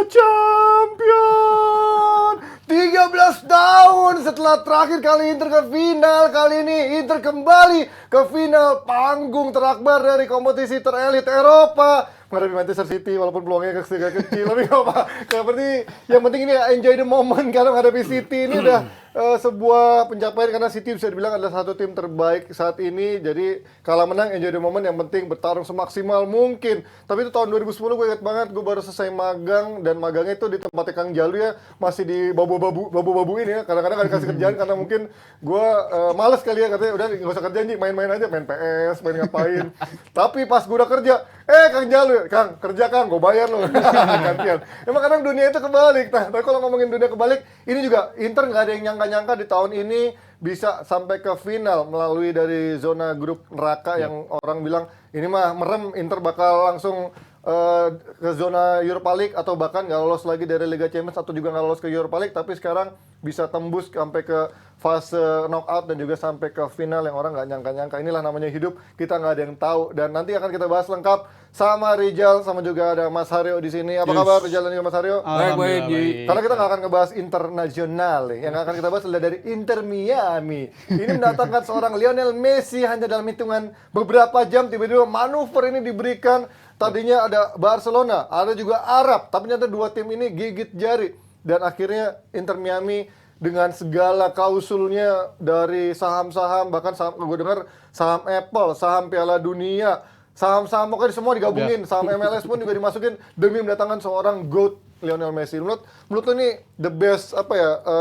champion. 13 tahun setelah terakhir kali Inter ke final, kali ini Inter kembali ke final panggung terakbar dari kompetisi terelit Eropa menghadapi Manchester City, walaupun peluangnya kecil, tapi nggak apa. Yang penting ini enjoy the moment karena menghadapi City ini udah sebuah pencapaian karena City bisa dibilang adalah satu tim terbaik saat ini. Jadi kalah menang enjoy the moment, yang penting bertarung semaksimal mungkin. Tapi itu tahun 2010 gue ingat banget, gue baru selesai magang dan magangnya itu di tempatnya Kang Jalu ya, masih di babu-babu ini ya. Kadang-kadang gak dikasih kerjaan karena mungkin gue males kali ya, katanya udah gak usah kerjaan Ji, main-main aja, main PS, main ngapain. Tapi pas gue udah kerja, Kang Jalu, Kang, kerja Kang, gue bayar loh. Gantian. Emang kadang dunia itu kebalik. Nah, tapi kalau ngomongin dunia kebalik, ini juga Inter nggak ada yang nyangka-nyangka di tahun ini bisa sampai ke final melalui dari zona grup neraka yang orang bilang ini mah merem, Inter bakal langsung ke zona Europa League atau bahkan nggak lolos lagi dari Liga Champions atau juga nggak lolos ke Europa League, tapi sekarang bisa tembus sampai ke fase knockout dan juga sampai ke final yang orang nggak nyangka-nyangka. Inilah namanya hidup, kita nggak ada yang tahu. Dan nanti akan kita bahas lengkap sama Rijal, sama juga ada Mas Haryo di sini. Apa kabar Rijal dan juga Mas Haryo? Baik. Karena kita nggak akan ngebahas internasional, yang akan kita bahas adalah dari Inter Miami. Ini mendatangkan seorang Lionel Messi hanya dalam hitungan beberapa jam, tiba-tiba manuver ini diberikan. Tadinya ada Barcelona, ada juga Arab, tapi ternyata dua tim ini gigit jari. Dan akhirnya Inter Miami dengan segala klausulnya dari saham-saham, bahkan saham, gue dengar saham Apple, saham Piala Dunia, saham-saham pokoknya semua digabungin, saham MLS pun juga dimasukin demi mendatangkan seorang GOAT Lionel Messi. Menurut lo ini the best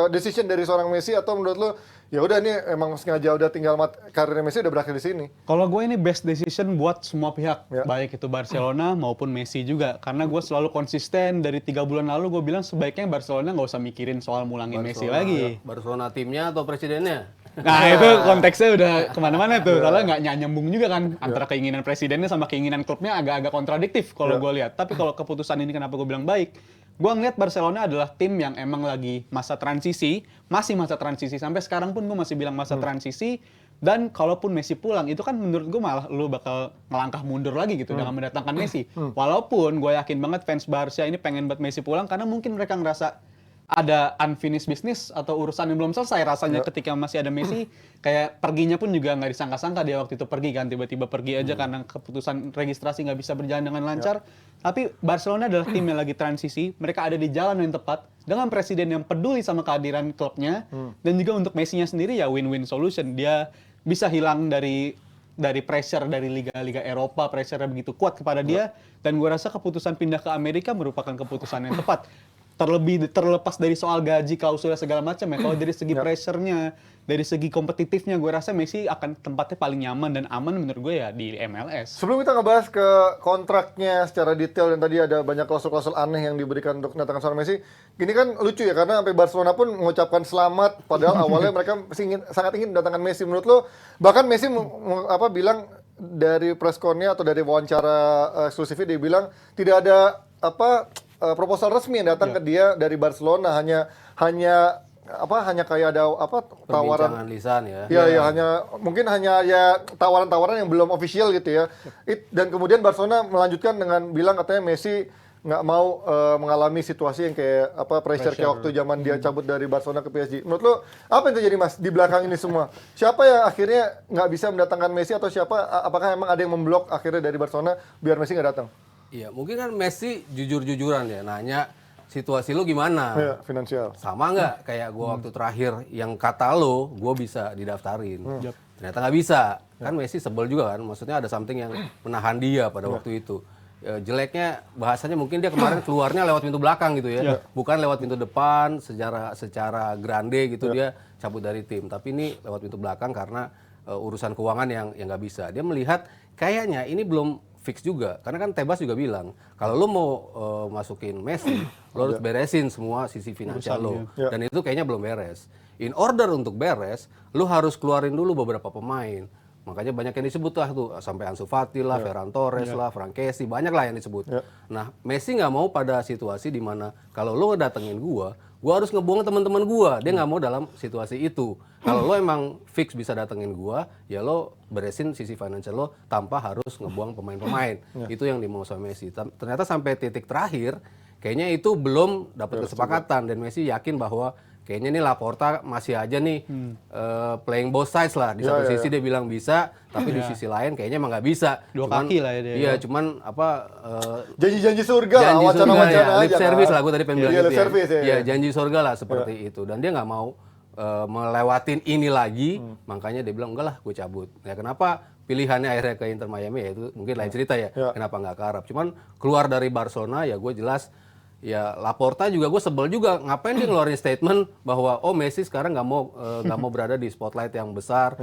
decision dari seorang Messi, atau menurut lo ya udah ini emang sengaja udah tinggal karir Messi udah berakhir di sini? Kalau gue ini best decision buat semua pihak, ya. Baik itu Barcelona maupun Messi juga. Karena gue selalu konsisten dari 3 bulan lalu gue bilang sebaiknya Barcelona nggak usah mikirin soal mulangin Messi lagi. Barcelona timnya atau presidennya? Nah itu konteksnya udah kemana-mana tuh, soalnya nggak nyambung juga kan antara keinginan presidennya sama keinginan klubnya, agak-agak kontradiktif kalau gue lihat. Tapi kalau keputusan ini kenapa gue bilang baik? Gue ngeliat Barcelona adalah tim yang emang lagi masa transisi, masih masa transisi sampai sekarang pun gue masih bilang masa transisi. Dan kalaupun Messi pulang, itu kan menurut gue malah lu bakal ngelangkah mundur lagi gitu dengan mendatangkan Messi. Walaupun gue yakin banget fans Barca ini pengen buat Messi pulang karena mungkin mereka ngerasa ada unfinished business atau urusan yang belum selesai rasanya ketika masih ada Messi. Kayak perginya pun juga nggak disangka-sangka dia waktu itu pergi kan, tiba-tiba pergi aja karena keputusan registrasi nggak bisa berjalan dengan lancar. Tapi Barcelona adalah tim yang lagi transisi, mereka ada di jalan yang tepat dengan presiden yang peduli sama kehadiran klubnya, dan juga untuk Messi-nya sendiri ya win-win solution. Dia bisa hilang dari pressure dari liga-liga Eropa, pressure begitu kuat kepada dia, dan gue rasa keputusan pindah ke Amerika merupakan keputusan yang tepat. Terlepas dari soal gaji, klausulnya segala macam ya, kalau dari segi pressure-nya, dari segi kompetitifnya, gue rasa Messi akan tempatnya paling nyaman dan aman menurut gue ya di MLS. Sebelum kita ngebahas ke kontraknya secara detail, dan tadi ada banyak klausul-klausul aneh yang diberikan untuk mendatangkan seorang Messi, ini kan lucu ya, karena sampai Barcelona pun mengucapkan selamat, padahal awalnya mereka sangat ingin mendatangkan Messi. Menurut lo, bahkan Messi bilang dari press con-nya atau dari wawancara eksklusifnya, dia bilang tidak ada proposal resmi yang datang ke dia dari Barcelona, hanya kayak ada tawaran Perbincangan lisan ya. Ya, mungkin hanya ya tawaran-tawaran yang belum official gitu ya. Dan kemudian Barcelona melanjutkan dengan bilang katanya Messi nggak mau mengalami situasi yang kayak pressure kayak waktu zaman dia cabut dari Barcelona ke PSG. Menurut lo apa yang terjadi Mas di belakang ini semua? Siapa yang akhirnya nggak bisa mendatangkan Messi, atau apakah emang ada yang memblok akhirnya dari Barcelona biar Messi nggak datang? Iya, mungkin kan Messi jujur-jujuran ya nanya situasi lo gimana? Ya, finansial. Sama nggak kayak gue waktu terakhir yang kata lo gue bisa didaftarin. Ternyata nggak bisa. Kan Messi sebel juga kan, maksudnya ada something yang menahan dia pada waktu itu. Jeleknya bahasanya mungkin dia kemarin keluarnya lewat pintu belakang gitu ya. Bukan lewat pintu depan secara grande gitu dia cabut dari tim. Tapi ini lewat pintu belakang karena urusan keuangan yang nggak bisa. Dia melihat kayaknya ini belum fix juga, karena kan Tebas juga bilang kalau lo mau masukin Messi, lo harus beresin semua sisi finansial lo, dan itu kayaknya belum beres. In order untuk beres, lo harus keluarin dulu beberapa pemain. Makanya banyak yang disebut lah tuh, sampai Ansu Fati lah, Ferran Torres lah, Frank Kessie, banyak lah yang disebut. Nah, Messi nggak mau pada situasi di mana kalau lo ngedatengin gua harus ngebuang teman-teman gua. Dia nggak mau dalam situasi itu. Kalau lo emang fix bisa datengin gua, ya lo beresin sisi financial lo tanpa harus ngebuang pemain-pemain. Itu yang dimau sama Messi. Ternyata sampai titik terakhir kayaknya itu belum dapat kesepakatan dan Messi yakin bahwa kayaknya nih Laporta masih aja nih playing both sides lah. Di satu sisi dia bilang bisa, tapi di sisi lain kayaknya emang nggak bisa. Dua kaki lah ya dia. Iya, cuman Janji-janji surga lah, wacana-wacana lip aja service kan. lah, gue tadi pengen bilang Iya, gitu lip service, ya. Iya, janji surga lah seperti itu. Dan dia nggak mau melewatin ini lagi, makanya dia bilang enggak lah, gue cabut. Ya kenapa pilihannya akhirnya ke Inter Miami ya itu mungkin lain cerita ya. Kenapa nggak ke Arab? Cuman keluar dari Barcelona ya gue jelas. Ya Laporta juga gue sebel juga, ngapain dia ngeluarin statement bahwa Messi sekarang nggak mau berada di spotlight yang besar,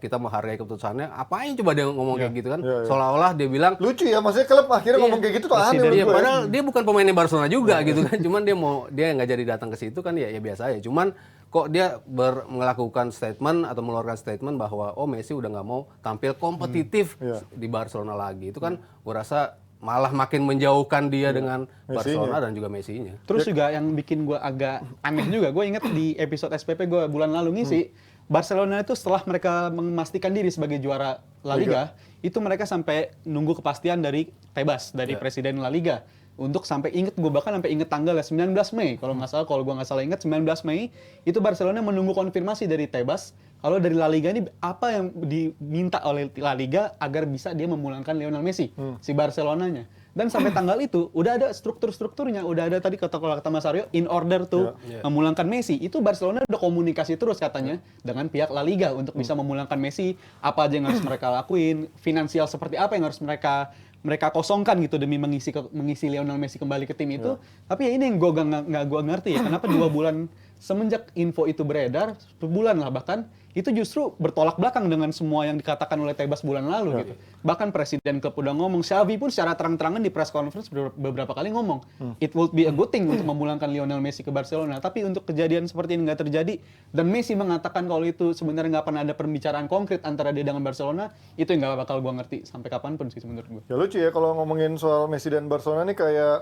kita menghargai keputusannya. Apain coba dia ngomong kayak gitu kan? Seolah-olah dia bilang Lucu ya, maksudnya klub akhirnya ngomong kayak gitu tuh aneh menurut iya, gue. padahal dia bukan pemainnya Barcelona juga gitu kan. Cuman dia nggak jadi datang ke situ kan ya biasa aja. Cuman kok dia melakukan statement atau mengeluarkan statement bahwa Messi udah nggak mau tampil kompetitif di Barcelona lagi. Itu kan gue rasa malah makin menjauhkan dia dengan Barcelona dan juga Messi-nya. Terus juga yang bikin gue agak aneh juga, gue inget di episode SPP gue bulan lalu ngisi, Barcelona itu setelah mereka memastikan diri sebagai juara La Liga, itu mereka sampai nunggu kepastian dari Tebas, dari Presiden La Liga. Untuk sampai gue bahkan sampai inget tanggalnya 19 Mei, kalau gue nggak salah inget 19 Mei, itu Barcelona menunggu konfirmasi dari Tebas, kalau dari La Liga ini apa yang diminta oleh La Liga agar bisa dia memulangkan Lionel Messi, si Barcelonanya. Dan sampai tanggal itu udah ada strukturnya, udah ada tadi kata Mas Aryo in order to memulangkan Messi. Itu Barcelona udah komunikasi terus katanya dengan pihak La Liga untuk bisa memulangkan Messi, apa aja yang harus mereka lakuin, finansial seperti apa yang harus mereka kosongkan gitu demi mengisi Lionel Messi kembali ke tim itu. Tapi ya ini yang nggak gue ngerti ya, kenapa 2 bulan semenjak info itu beredar, 1 bulan lah bahkan, itu justru bertolak belakang dengan semua yang dikatakan oleh Tebas bulan lalu gitu. Bahkan Presiden klub udah ngomong, Xavi pun secara terang-terangan di press conference beberapa kali ngomong, it would be a good thing untuk memulangkan Lionel Messi ke Barcelona. Tapi untuk kejadian seperti ini nggak terjadi, dan Messi mengatakan kalau itu sebenarnya nggak pernah ada pembicaraan konkret antara dia dengan Barcelona, itu yang nggak bakal gue ngerti sampai kapanpun sih menurut gue. Ya lucu ya kalau ngomongin soal Messi dan Barcelona nih kayak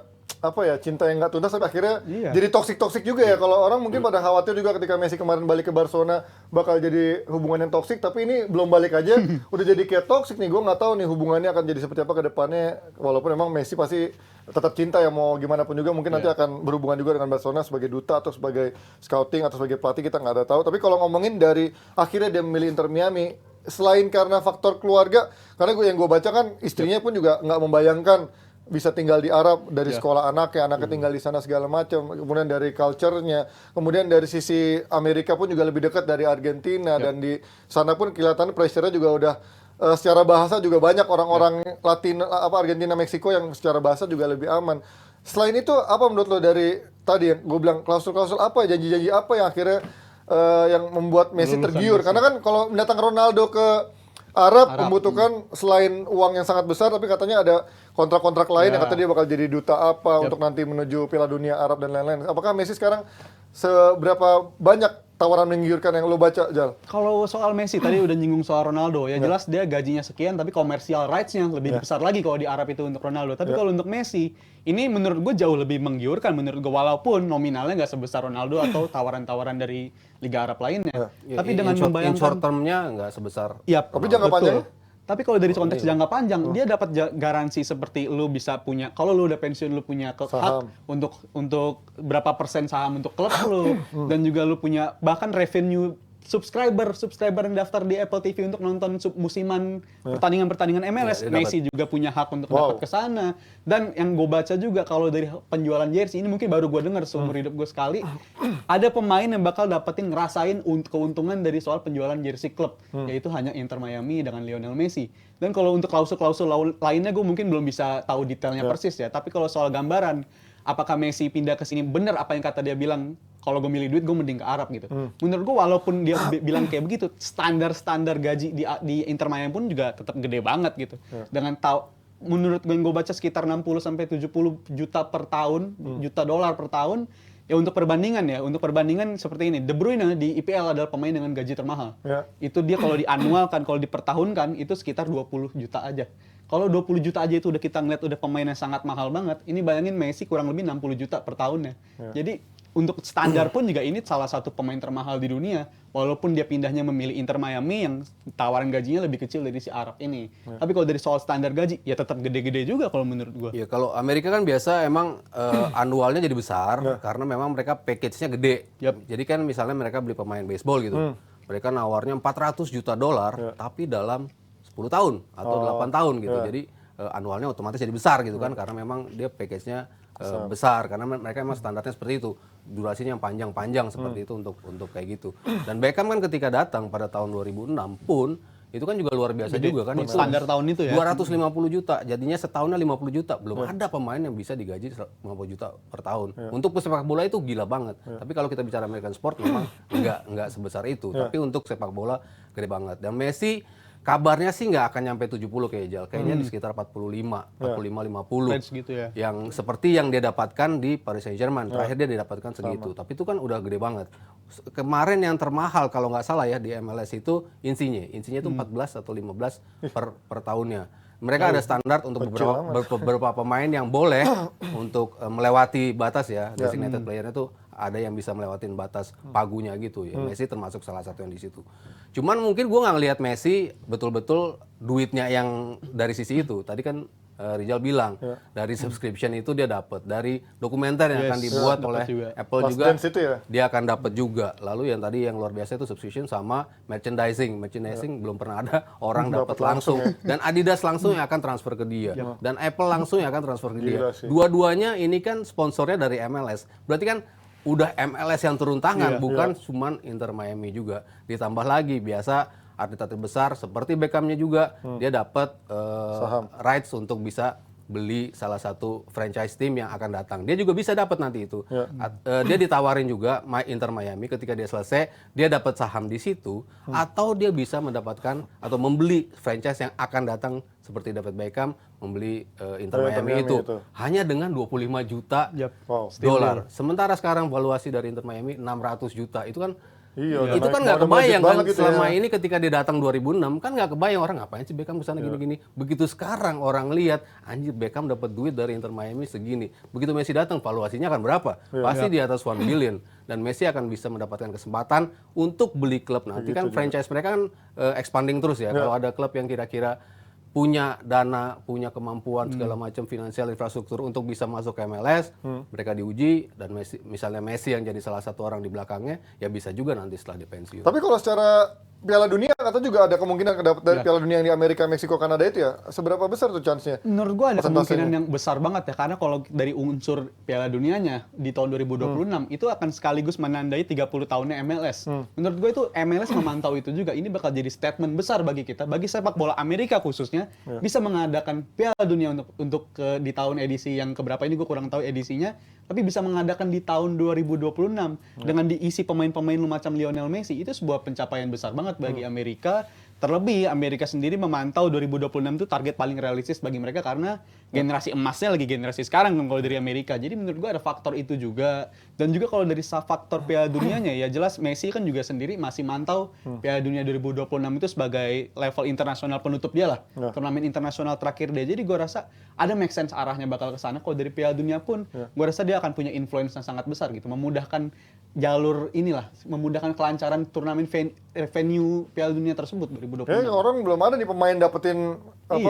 apa ya, cinta yang nggak tuntas tapi akhirnya jadi toksik juga ya. Kalau orang mungkin pada khawatir juga ketika Messi kemarin balik ke Barcelona bakal jadi hubungan yang toksik, tapi ini belum balik aja udah jadi kayak toksik nih. Gue nggak tahu nih hubungannya akan jadi seperti apa ke depannya, walaupun memang Messi pasti tetap cinta ya, mau gimana pun juga mungkin nanti akan berhubungan juga dengan Barcelona sebagai duta atau sebagai scouting atau sebagai pelatih, kita nggak ada tahu. Tapi kalau ngomongin dari akhirnya dia memilih Inter Miami, selain karena faktor keluarga, karena yang gue baca kan istrinya pun juga nggak membayangkan bisa tinggal di Arab, dari sekolah anaknya tinggal di sana segala macam, kemudian dari culture-nya, kemudian dari sisi Amerika pun juga lebih dekat dari Argentina, dan di sana pun kelihatan pressure-nya juga udah secara bahasa juga banyak orang-orang Latin, Argentina, Meksiko yang secara bahasa juga lebih aman. Selain itu apa menurut lo dari tadi yang gue bilang klausul-klausul apa, janji-janji apa yang akhirnya yang membuat Messi tergiur? Karena kan kalau mendatang Ronaldo ke Arab membutuhkan selain uang yang sangat besar, tapi katanya ada kontrak-kontrak lain yang kata dia bakal jadi duta apa untuk nanti menuju Piala Dunia Arab dan lain-lain. Apakah Messi sekarang seberapa banyak tawaran menggiurkan yang lo baca, Jal? Kalau soal Messi tadi udah nyinggung soal Ronaldo, ya jelas dia gajinya sekian, tapi komersial rights-nya lebih besar lagi kalau di Arab itu untuk Ronaldo. Tapi kalau untuk Messi, ini menurut gue jauh lebih menggiurkan menurut gue, walaupun nominalnya nggak sebesar Ronaldo atau tawaran-tawaran dari Liga Arab lainnya. Tapi dengan membayangkan short term-nya nggak sebesar. Iya, tapi jangka panjang. Tapi kalau dari konteks jangka panjang, dia dapat garansi seperti lu bisa punya, kalau lu udah pensiun lu punya hak untuk berapa persen saham untuk klub lu, dan juga lu punya bahkan revenue subscriber yang daftar di Apple TV untuk nonton musiman pertandingan MLS, Messi juga punya hak untuk dapat ke sana. Dan yang gue baca juga kalau dari penjualan jersey, ini mungkin baru gue dengar seumur hidup gue sekali, ada pemain yang bakal ngerasain keuntungan dari soal penjualan jersey klub, yaitu hanya Inter Miami dengan Lionel Messi. Dan kalau untuk klausul-klausul lainnya gue mungkin belum bisa tahu detailnya persis ya, tapi kalau soal gambaran, apakah Messi pindah ke sini bener apa yang kata dia bilang, kalau gue milih duit gue mending ke Arab gitu. Menurut gue walaupun dia bilang kayak begitu, standar gaji di Inter Miami pun juga tetap gede banget gitu. Dengan menurut gue baca sekitar 60 sampai 70 juta per tahun, juta dolar per tahun. Ya untuk perbandingan seperti ini, De Bruyne di IPL adalah pemain dengan gaji termahal. Itu dia kalau dianualkan, kalau dipertahunkan itu sekitar 20 juta aja. Kalau 20 juta aja itu udah kita ngeliat udah pemain yang sangat mahal banget. Ini bayangin Messi kurang lebih 60 juta per tahunnya. Jadi untuk standar pun juga ini salah satu pemain termahal di dunia. Walaupun dia pindahnya memilih Inter Miami yang tawaran gajinya lebih kecil dari si Arab ini. Tapi kalau dari soal standar gaji, ya tetap gede-gede juga kalau menurut gua. Ya kalau Amerika kan biasa emang annualnya jadi besar karena memang mereka package-nya gede. Jadi kan misalnya mereka beli pemain baseball gitu. Mereka nawarnya 400 juta dolar tapi dalam 10 tahun atau 8 tahun gitu. Jadi annualnya otomatis jadi besar gitu kan karena memang dia package-nya besar karena mereka memang standarnya seperti itu. Durasinya yang panjang-panjang seperti itu untuk kayak gitu. Dan Beckham kan ketika datang pada tahun 2006 pun itu kan juga luar biasa juga kan. Standar tahun itu ya. 250 juta, jadinya setahunnya 50 juta. Belum ada pemain yang bisa digaji 50 juta per tahun. Untuk pesepak bola itu gila banget. Tapi kalau kita bicara American sport memang enggak sebesar itu. Tapi untuk sepak bola gede banget. Dan Messi kabarnya sih nggak akan nyampe 70 kayak Jal. Kayaknya di sekitar 45, 50. Range gitu ya. Yang seperti yang dia dapatkan di Paris Saint-Germain. Terakhir dia didapatkan segitu. Tapi itu kan udah gede banget. Kemarin yang termahal kalau nggak salah ya di MLS itu Insigne. Insigne itu 14 atau 15 per tahunnya. Mereka ada standar untuk beberapa pemain yang boleh untuk melewati batas ya. Designated player-nya tuh ada yang bisa melewatin batas pagunya gitu ya. Messi termasuk salah satu yang di situ. Cuman mungkin gue nggak ngelihat Messi betul-betul duitnya yang dari sisi itu. Tadi kan Rizal bilang dari subscription itu dia dapat, dari dokumenter yang akan dibuat oleh Apple juga dia akan dapat juga. Lalu yang tadi yang luar biasa itu subscription sama merchandising belum pernah ada orang dapat langsung dan Adidas langsung yang akan transfer ke dia dan Apple langsung yang akan transfer ke dia. Dua-duanya ini kan sponsornya dari MLS. Berarti kan udah MLS yang turun tangan, bukan cuman Inter Miami juga. Ditambah lagi biasa atlet-atlet besar seperti Beckham-nya juga dia dapat rights untuk bisa beli salah satu franchise team yang akan datang. Dia juga bisa dapat nanti itu. Dia ditawarin juga Inter Miami ketika dia selesai, dia dapat saham di situ atau dia bisa mendapatkan atau membeli franchise yang akan datang seperti David Beckham membeli Inter Miami itu hanya dengan 25 juta dolar. Sementara sekarang valuasi dari Inter Miami 600 juta. Itu kan itu kan nggak kebayang kan selama ini ketika dia datang 2006 kan nggak kebayang orang ngapain sih Beckham kesana gini-gini. Begitu sekarang orang lihat anjir Beckham dapat duit dari Inter Miami segini. Begitu Messi datang valuasinya akan berapa? Pasti di atas 1 billion. Dan Messi akan bisa mendapatkan kesempatan untuk beli klub nanti kan franchise mereka kan expanding terus ya. Kalau ada klub yang kira-kira punya dana, punya kemampuan segala macam finansial infrastruktur untuk bisa masuk ke MLS, mereka diuji dan misalnya Messi yang jadi salah satu orang di belakangnya, ya bisa juga nanti setelah dia pensiun. Tapi kalau secara Piala Dunia atau juga ada kemungkinan dapat dari Piala Dunia yang di Amerika, Meksiko, Kanada itu ya, seberapa besar tuh chance-nya? Menurut gua ada kemungkinan yang besar banget ya, karena kalau dari unsur Piala Dunianya di tahun 2026 itu akan sekaligus menandai 30 tahunnya MLS. Menurut gua itu MLS memantau itu juga. Ini bakal jadi statement besar bagi kita, bagi sepak bola Amerika khususnya, bisa mengadakan Piala Dunia untuk di tahun edisi yang keberapa ini gua kurang tahu edisinya, tapi bisa mengadakan di tahun 2026 dengan diisi pemain-pemain macam Lionel Messi. Itu sebuah pencapaian besar banget bagi Amerika. Terlebih Amerika sendiri memantau 2026 itu target paling realistis bagi mereka karena generasi emasnya lagi generasi sekarang kalau dari Amerika. Jadi menurut gua ada faktor itu juga. Dan juga kalau dari faktor Piala Dunianya ya jelas Messi kan juga sendiri masih mantau Piala Dunia 2026 itu sebagai level internasional penutup dia lah. Turnamen internasional terakhir dia. Jadi gua rasa ada make sense arahnya bakal ke sana. Kalau dari Piala Dunia pun gua rasa dia akan punya influence yang sangat besar gitu. Memudahkan jalur inilah, memudahkan kelancaran turnamen venue Piala Dunia tersebut 2026. Orang belum ada nih pemain dapetin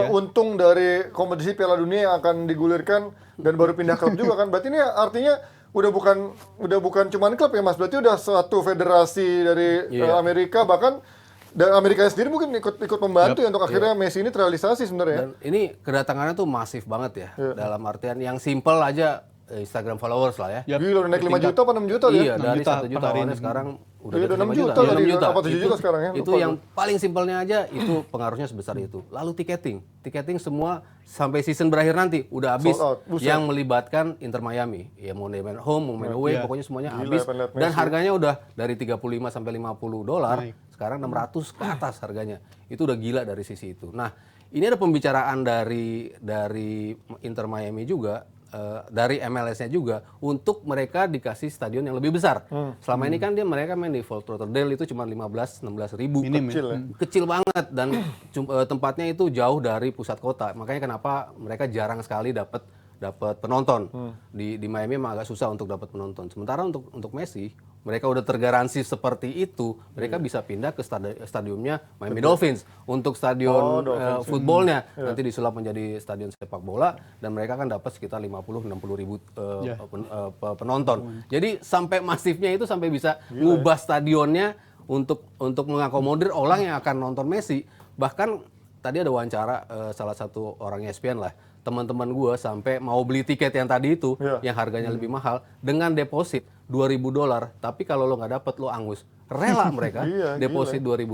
untung dari kompetisi Piala Dunia yang akan digulirkan dan baru pindah klub juga kan. Berarti ini artinya udah bukan cuman klub ya Mas, berarti udah suatu federasi dari Amerika, bahkan dan Amerika sendiri mungkin ikut membantu ya untuk akhirnya Messi ini terrealisasi sebenarnya. Dan ini kedatangannya tuh masif banget ya. Dalam artian yang simple aja Instagram followers lah ya. Gila, naik 5 juta apa 6 juta dia? Iya, dari 1 juta awalnya sekarang udah 6 juta tadi, apa 7 juta sekarang ya? Itu yang paling simpelnya aja, itu pengaruhnya sebesar itu. Lalu tiketing semua sampai season berakhir nanti udah habis yang melibatkan Inter Miami. Ya mau main home, mau main away, pokoknya semuanya habis. Dan harganya udah dari 35 sampai 50 dolar, sekarang 600 ke atas harganya. Itu udah gila dari sisi itu. Nah, ini ada pembicaraan dari Inter Miami juga. dari MLS-nya juga untuk mereka dikasih stadion yang lebih besar. Selama ini kan mereka main di Fort Lauderdale itu cuma 15-16 ribu. Kecil ya. Kecil banget dan tempatnya itu jauh dari pusat kota. Makanya kenapa mereka jarang sekali dapat penonton. Di Miami emang agak susah untuk dapat penonton. Sementara untuk Messi, mereka udah tergaransi seperti itu, mereka bisa pindah ke stadiumnya Miami Dolphins untuk stadion footballnya. Nanti disulap menjadi stadion sepak bola dan mereka kan dapat sekitar 50-60 ribu penonton. Jadi sampai masifnya itu sampai bisa ngubah stadionnya untuk mengakomodir orang yang akan nonton Messi. Bahkan tadi ada wawancara salah satu orang ESPN lah, teman-teman gue sampai mau beli tiket yang tadi itu yang harganya lebih mahal dengan deposit $2.000, tapi kalau lo nggak dapet lo angus. Rela mereka deposit $2.000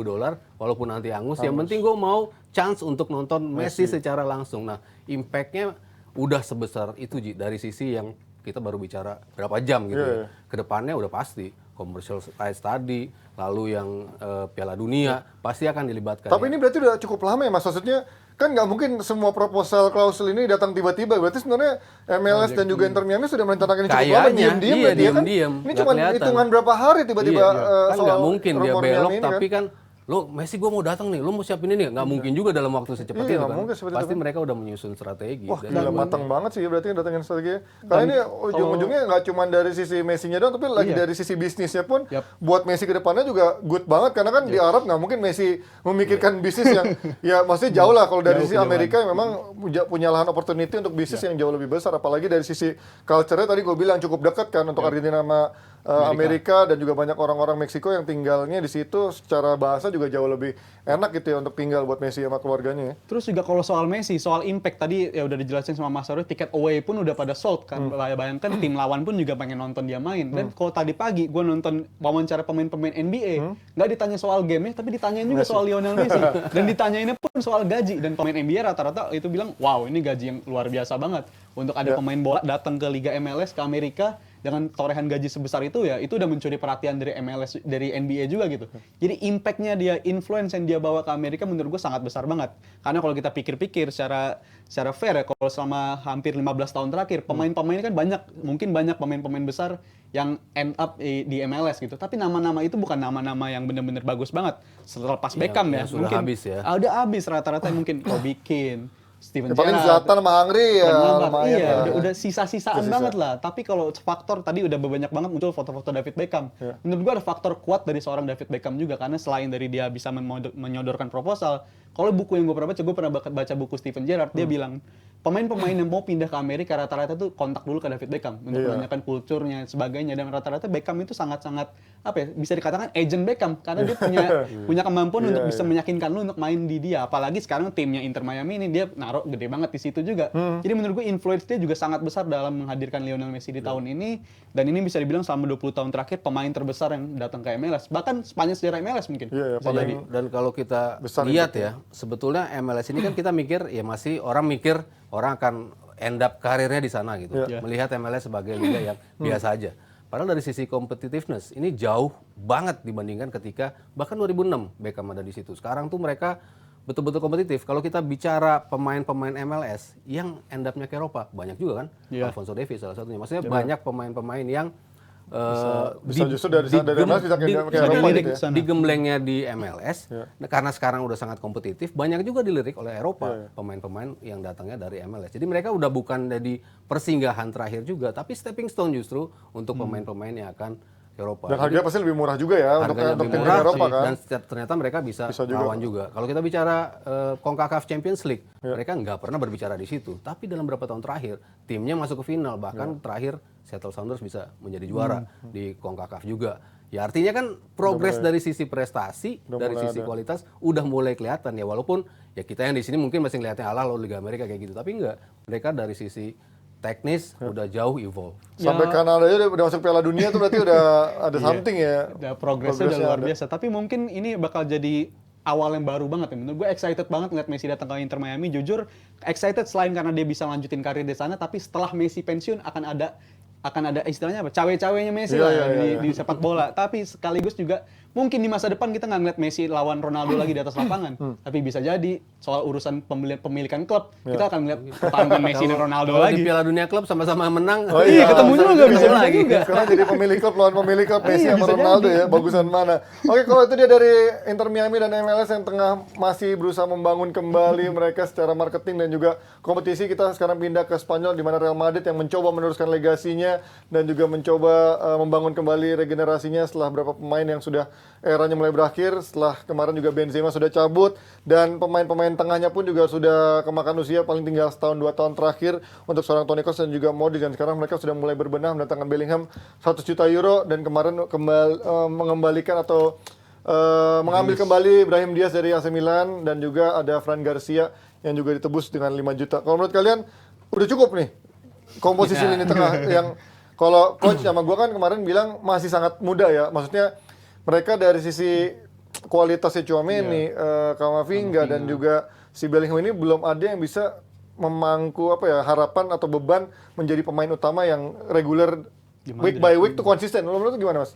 walaupun nanti angus. Yang penting gue mau chance untuk nonton Messi secara langsung. Nah, impact-nya udah sebesar itu Ji, dari sisi yang kita baru bicara berapa jam gitu ya. Kedepannya udah pasti commercial rights tadi, lalu yang Piala Dunia pasti akan dilibatkan. Tapi ini berarti udah cukup lama ya Mas, maksudnya kan nggak mungkin semua proposal klausul ini datang tiba-tiba. Berarti sebenarnya MLS dan juga Inter Miami sudah merencanakan ini cukup lama, diam-diam iya, berarti ya kan? diam-diam, Ini nggak cuma kelihatan. hitungan berapa hari tiba-tiba kan soal nggak mungkin dia rumor belok Miami ini tapi kan lo Messi gue mau datang nih, lo mau siapin ini nggak mungkin juga dalam waktu secepat itu nggak kan. mungkin seperti Pasti itu kan. mereka udah menyusun strategi. Wah, Dan gila matang banget sih berarti datangin strategi. Karena ini ujung-ujungnya nggak cuma dari sisi Messi-nya doang, tapi lagi dari sisi bisnisnya pun buat Messi ke depannya juga good banget. Karena kan di Arab nggak mungkin Messi memikirkan bisnis yang ya maksudnya jauh lah kalau dari sisi Amerika yang memang punya lahan opportunity untuk bisnis yang jauh lebih besar. Apalagi dari sisi culture-nya tadi gue bilang cukup dekat kan untuk Argentina sama Amerika dan juga banyak orang-orang Meksiko yang tinggalnya di situ, secara bahasa juga jauh lebih enak gitu ya untuk tinggal buat Messi sama keluarganya ya. Terus juga kalau soal Messi, soal impact tadi ya udah dijelasin sama Mas Aryo, tiket away pun udah pada sold kan. Bayangkan tim lawan pun juga pengen nonton dia main. Dan kalau tadi pagi gue nonton wawancara pemain-pemain NBA, nggak ditanya soal game-nya, tapi ditanyain juga soal Lionel Messi. Dan ditanyainnya pun soal gaji. Dan pemain NBA rata-rata itu bilang, wow ini gaji yang luar biasa banget. Untuk ada pemain bola datang ke Liga MLS, ke Amerika, dengan torehan gaji sebesar itu ya, itu udah mencuri perhatian dari MLS, dari NBA juga gitu. Jadi impact-nya dia, influence yang dia bawa ke Amerika menurut gue sangat besar banget. Karena kalau kita pikir-pikir secara fair ya, kalau selama hampir 15 tahun terakhir, pemain-pemain kan mungkin banyak pemain-pemain besar yang end up di MLS gitu. Tapi nama-nama itu bukan nama-nama yang benar-benar bagus banget. Selepas Beckham ya, sudah mungkin habis ya. Udah habis rata-rata mungkin Kobe Keane, Steven Paling Gerrard, Zlatan sama Angri ya lumayan iya, lah. udah sisa-sisaan banget lah. Tapi kalau faktor tadi udah banyak banget muncul foto-foto David Beckham. Menurut gua ada faktor kuat dari seorang David Beckham juga, karena selain dari dia bisa menyodorkan proposal, kalau buku yang gue pernah baca buku Steven Gerrard, dia bilang pemain-pemain yang mau pindah ke Amerika rata-rata tuh kontak dulu ke David Beckham untuk menanyakan kulturnya sebagainya, dan rata-rata Beckham itu sangat-sangat bisa dikatakan agent Beckham karena dia punya kemampuan untuk bisa meyakinkan lu untuk main di dia. Apalagi sekarang timnya Inter Miami ini dia naruh gede banget di situ juga. Jadi menurut gue influence dia juga sangat besar dalam menghadirkan Lionel Messi di tahun ini, dan ini bisa dibilang selama 20 tahun terakhir pemain terbesar yang datang ke MLS, bahkan sepanjang sejarah MLS mungkin. Iya, Bisa paling jadi. Dan kalau kita besar lihat ya, sebetulnya MLS ini kan kita mikir ya masih orang mikir orang akan end up karirnya di sana gitu. Melihat MLS sebagai liga yang biasa aja. Padahal dari sisi competitiveness ini jauh banget dibandingkan ketika bahkan 2006 Beckham ada di situ. Sekarang tuh mereka betul-betul kompetitif. Kalau kita bicara pemain-pemain MLS yang end up-nya ke Eropa, banyak juga kan. Alphonso Davies salah satunya. Maksudnya banyak pemain-pemain yang bisa justru dari MLS bisa ke Eropa gitu ya. digemblengnya di MLS. Nah, karena sekarang udah sangat kompetitif, banyak juga dilirik oleh Eropa pemain-pemain yang datangnya dari MLS. Jadi mereka udah bukan jadi persinggahan terakhir juga, tapi stepping stone justru untuk pemain-pemain yang akan ke Eropa. Dan harganya pasti lebih murah juga ya untuk tim murah Eropa sih, kan. dan ternyata mereka bisa lawan juga. Kalau kita bicara CONCACAF Champions League, mereka nggak pernah berbicara di situ. Tapi dalam beberapa tahun terakhir, timnya masuk ke final. Bahkan terakhir Seattle Sounders bisa menjadi juara di CONCACAF juga. Ya artinya kan progres dari sisi prestasi, dari sisi kualitas udah mulai kelihatan ya. Walaupun ya kita yang di sini mungkin masih ngeliatnya ala lo Liga Amerika kayak gitu. Tapi enggak, mereka dari sisi teknis udah jauh evolve. Sampai Kanada aja udah masuk Piala Dunia tuh berarti udah ada something ya. Udah progresnya udah luar biasa. Tapi mungkin ini bakal jadi awal yang baru banget ya. Menurut gue excited banget ngeliat Messi datang ke Inter Miami. Jujur excited selain karena dia bisa lanjutin karir di sana, tapi setelah Messi pensiun akan ada istilahnya apa? Cawe-cawenya Messi di sepak bola. Tapi sekaligus juga Mungkin di masa depan kita nggak ngeliat Messi lawan Ronaldo lagi di atas lapangan, tapi bisa jadi soal urusan pemilikan klub kita akan ngeliat pertarungan Messi dan Ronaldo Kalau lagi. di Piala Dunia klub sama-sama menang. Oh Iya, ketemu juga bisa lagi. juga. Sekarang jadi pemilik klub lawan pemilik klub Messi Iya, sama bisa Ronaldo jadi. ya, bagusan mana? Oke, kalau itu dia dari Inter Miami dan MLS yang tengah masih berusaha membangun kembali mereka secara marketing dan juga kompetisi. Kita sekarang pindah ke Spanyol di mana Real Madrid yang mencoba meneruskan legasinya dan juga mencoba membangun kembali regenerasinya setelah beberapa pemain yang sudah eranya mulai berakhir. Setelah kemarin juga Benzema sudah cabut dan pemain-pemain tengahnya pun juga sudah kemakan usia, paling tinggal setahun 2 tahun terakhir untuk seorang Toni Kroos dan juga Modric, dan sekarang mereka sudah mulai berbenah mendatangkan Bellingham 100 juta euro dan kemarin mengembalikan atau mengambil kembali Brahim Diaz dari AC Milan dan juga ada Fran Garcia yang juga ditebus dengan 5 juta. Kalau menurut kalian udah cukup nih komposisi lini tengah yang kalau coach sama gua kan kemarin bilang masih sangat muda ya. Maksudnya mereka dari sisi kualitasnya Tchouaméni, Camavinga dan juga si Bellingham ini belum ada yang bisa memangku harapan atau beban menjadi pemain utama yang reguler week by week tuh konsisten. Lo menurut gimana Mas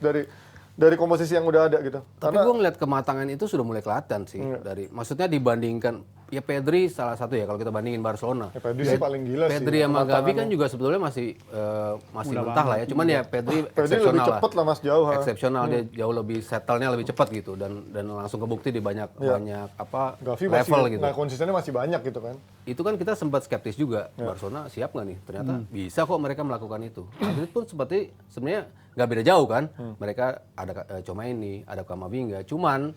dari komposisi yang udah ada gitu? Tapi gue ngeliat kematangan itu sudah mulai kelihatan sih dari, maksudnya dibandingkan ya Pedri salah satu ya kalau kita bandingin Barcelona. Ya, Pedri sih paling gila sih. Pedri sama Gavi kan juga sebetulnya masih mentah lah ya. Cuman ya Pedri lebih eksepsional lah. cepet lah Mas, jauh. Eksepsional, dia jauh lebih settle-nya lebih cepat gitu dan langsung kebukti di banyak Gavi level masih, gitu. nah konsistennya masih banyak gitu kan. Itu kan kita sempat skeptis juga, Barcelona siap nggak nih? Ternyata bisa kok mereka melakukan itu. Madrid pun seperti sebenarnya nggak beda jauh kan. Mereka ada Tchouaméni, ada Camavinga, cuman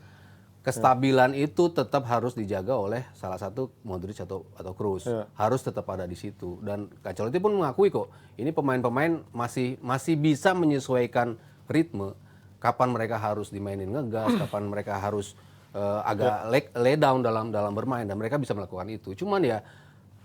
kestabilan itu tetap harus dijaga oleh salah satu Modric atau Kroos. Harus tetap ada di situ. Dan Ancelotti pun mengakui kok, ini pemain-pemain masih bisa menyesuaikan ritme. Kapan mereka harus dimainin ngegas, kapan mereka harus agak lay down dalam bermain, dan mereka bisa melakukan itu. Cuman ya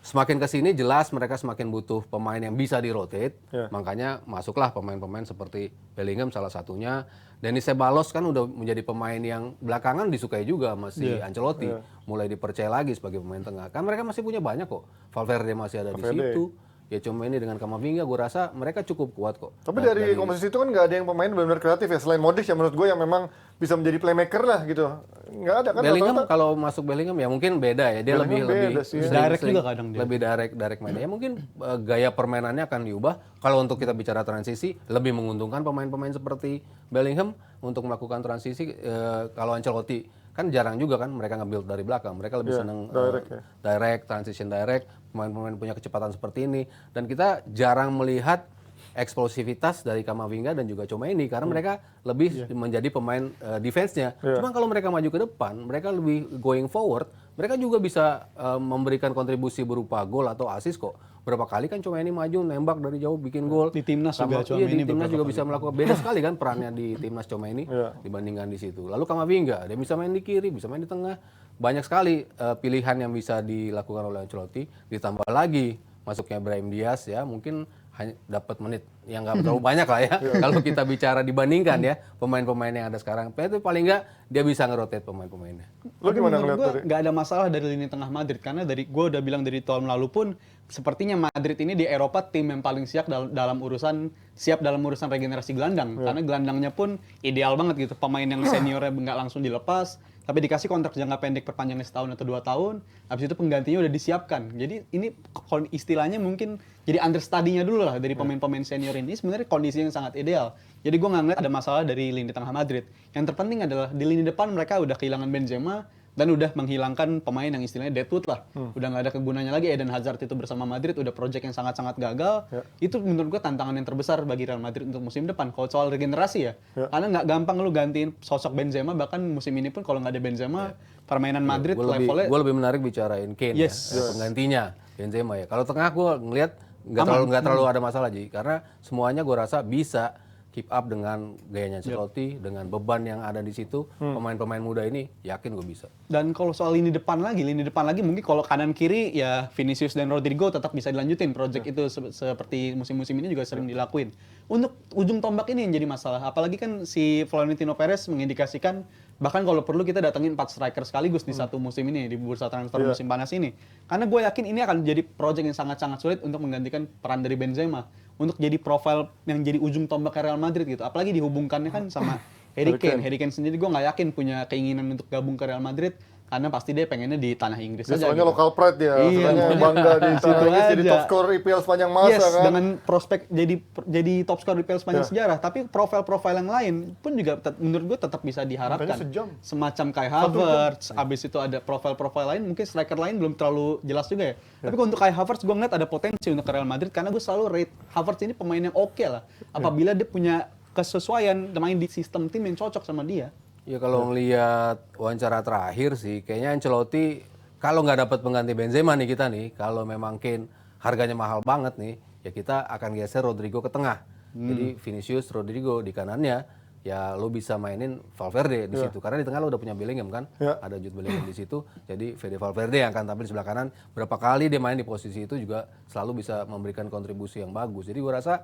semakin kesini jelas mereka semakin butuh pemain yang bisa di-rotate. Makanya masuklah pemain-pemain seperti Bellingham salah satunya. Denis Ceballos kan udah menjadi pemain yang belakangan disukai juga masih Ancelotti. Mulai dipercaya lagi sebagai pemain tengah. Kan mereka masih punya banyak kok. Valverde masih ada di situ. Ya cuma ini dengan Camavinga gue rasa mereka cukup kuat kok. Tapi dari komposisi itu kan nggak ada yang pemain benar-benar kreatif ya, selain Modric yang menurut gue yang memang bisa menjadi playmaker lah gitu. Nggak ada kan. Bellingham kalau masuk Bellingham ya mungkin beda ya, dia lebih direct juga kadang dia. Lebih direct mainnya. Ya mungkin gaya permainannya akan diubah. Kalau untuk kita bicara transisi, lebih menguntungkan pemain-pemain seperti Bellingham untuk melakukan transisi. Kalau Ancelotti kan jarang juga kan mereka nge-build dari belakang. Mereka lebih senang direct, transition direct. Pemain-pemain punya kecepatan seperti ini, dan kita jarang melihat eksplosivitas dari Camavinga dan juga Tchouaméni karena mereka lebih menjadi pemain defense-nya. Cuma kalau mereka maju ke depan, mereka lebih going forward, mereka juga bisa memberikan kontribusi berupa gol atau assist kok. Berapa kali kan Tchouaméni maju nembak dari jauh bikin gol. Di timnas juga Tchouaméni di timnas juga bisa melakukan, beda sekali kan perannya di timnas Tchouaméni dibandingkan di situ. Lalu Camavinga, dia bisa main di kiri, bisa main di tengah. Banyak sekali pilihan yang bisa dilakukan oleh Ancelotti. Ditambah lagi masuknya Brahim Diaz ya, mungkin hanya dapat menit yang nggak terlalu banyak lah ya. Kalau kita bicara dibandingkan ya pemain-pemain yang ada sekarang, itu paling nggak dia bisa ngerotate pemain-pemainnya. Lo gimana ngeliat gue dari? nggak ada masalah dari lini tengah Madrid karena gue udah bilang dari tahun lalu pun sepertinya Madrid ini di Eropa tim yang paling siap dalam urusan regenerasi gelandang karena gelandangnya pun ideal banget gitu, pemain yang seniornya nggak langsung dilepas tapi dikasih kontrak jangka pendek perpanjangnya setahun atau 2 tahun, habis itu penggantinya udah disiapkan. Jadi ini istilahnya mungkin jadi understudy-nya dulu lah dari pemain-pemain senior ini. Sebenarnya kondisi yang sangat ideal. Jadi gue nggak ngeliat ada masalah dari lini tengah Madrid. Yang terpenting adalah di lini depan mereka udah kehilangan Benzema dan udah menghilangkan pemain yang istilahnya deadwood lah. Udah nggak ada kegunaannya lagi. Eden Hazard itu bersama Madrid udah project yang sangat-sangat gagal. Itu menurut gue tantangan yang terbesar bagi Real Madrid untuk musim depan. Kalau soal regenerasi ya, karena nggak gampang lu gantiin sosok Benzema. Bahkan musim ini pun kalau nggak ada Benzema, permainan Madrid levelnya. Gue lebih menarik bicarain Kane ya, penggantinya Benzema ya. Kalau tengah gue ngelihat nggak terlalu ada masalah Ji, karena semuanya gue rasa bisa keep up dengan gayanya Ancelotti, dengan beban yang ada di situ. Pemain-pemain muda ini yakin gue bisa. Dan kalau soal lini depan lagi mungkin kalau kanan kiri ya Vinicius dan Rodrigo tetap bisa dilanjutin project itu seperti musim-musim ini juga sering dilakuin. Untuk ujung tombak ini yang jadi masalah, apalagi kan si Florentino Perez mengindikasikan bahkan kalau perlu kita datengin 4 striker sekaligus di satu musim ini, di bursa transfer musim panas ini. Karena gue yakin ini akan jadi project yang sangat-sangat sulit untuk menggantikan peran dari Benzema. Untuk jadi profil yang jadi ujung tombak Real Madrid gitu. Apalagi dihubungkannya kan sama Harry Kane sendiri gue nggak yakin punya keinginan untuk gabung ke Real Madrid karena pasti dia pengennya di tanah Inggris Dia aja. soalnya Gitu. local pride ya, Iya, soalnya makanya bangga di situ Inggris jadi aja. top scorer IPL sepanjang masa Yes, kan. dengan prospek jadi top scorer IPL sepanjang sejarah, tapi profil-profil yang lain pun juga menurut gue tetap bisa diharapkan. Makanya sejam. Semacam Kai Havertz, abis itu ada profil-profil lain, mungkin striker lain belum terlalu jelas juga ya. Tapi untuk Kai Havertz gue ngeliat ada potensi untuk ke Real Madrid karena gue selalu rate Havertz ini pemain yang oke lah. Apabila dia punya kesesuaian main di sistem tim yang cocok sama dia. Ya kalau ngelihat wawancara terakhir sih, kayaknya Ancelotti kalau nggak dapat pengganti Benzema nih kita nih, kalau memang Kane harganya mahal banget nih, ya kita akan geser Rodrigo ke tengah. Jadi Vinicius, Rodrigo di kanannya, ya lo bisa mainin Valverde di situ. Karena di tengah lo udah punya Bellingham kan, ada Jude Bellingham di situ. Jadi Fede Valverde yang akan tampil di sebelah kanan. Berapa kali dia main di posisi itu juga selalu bisa memberikan kontribusi yang bagus. Jadi gua rasa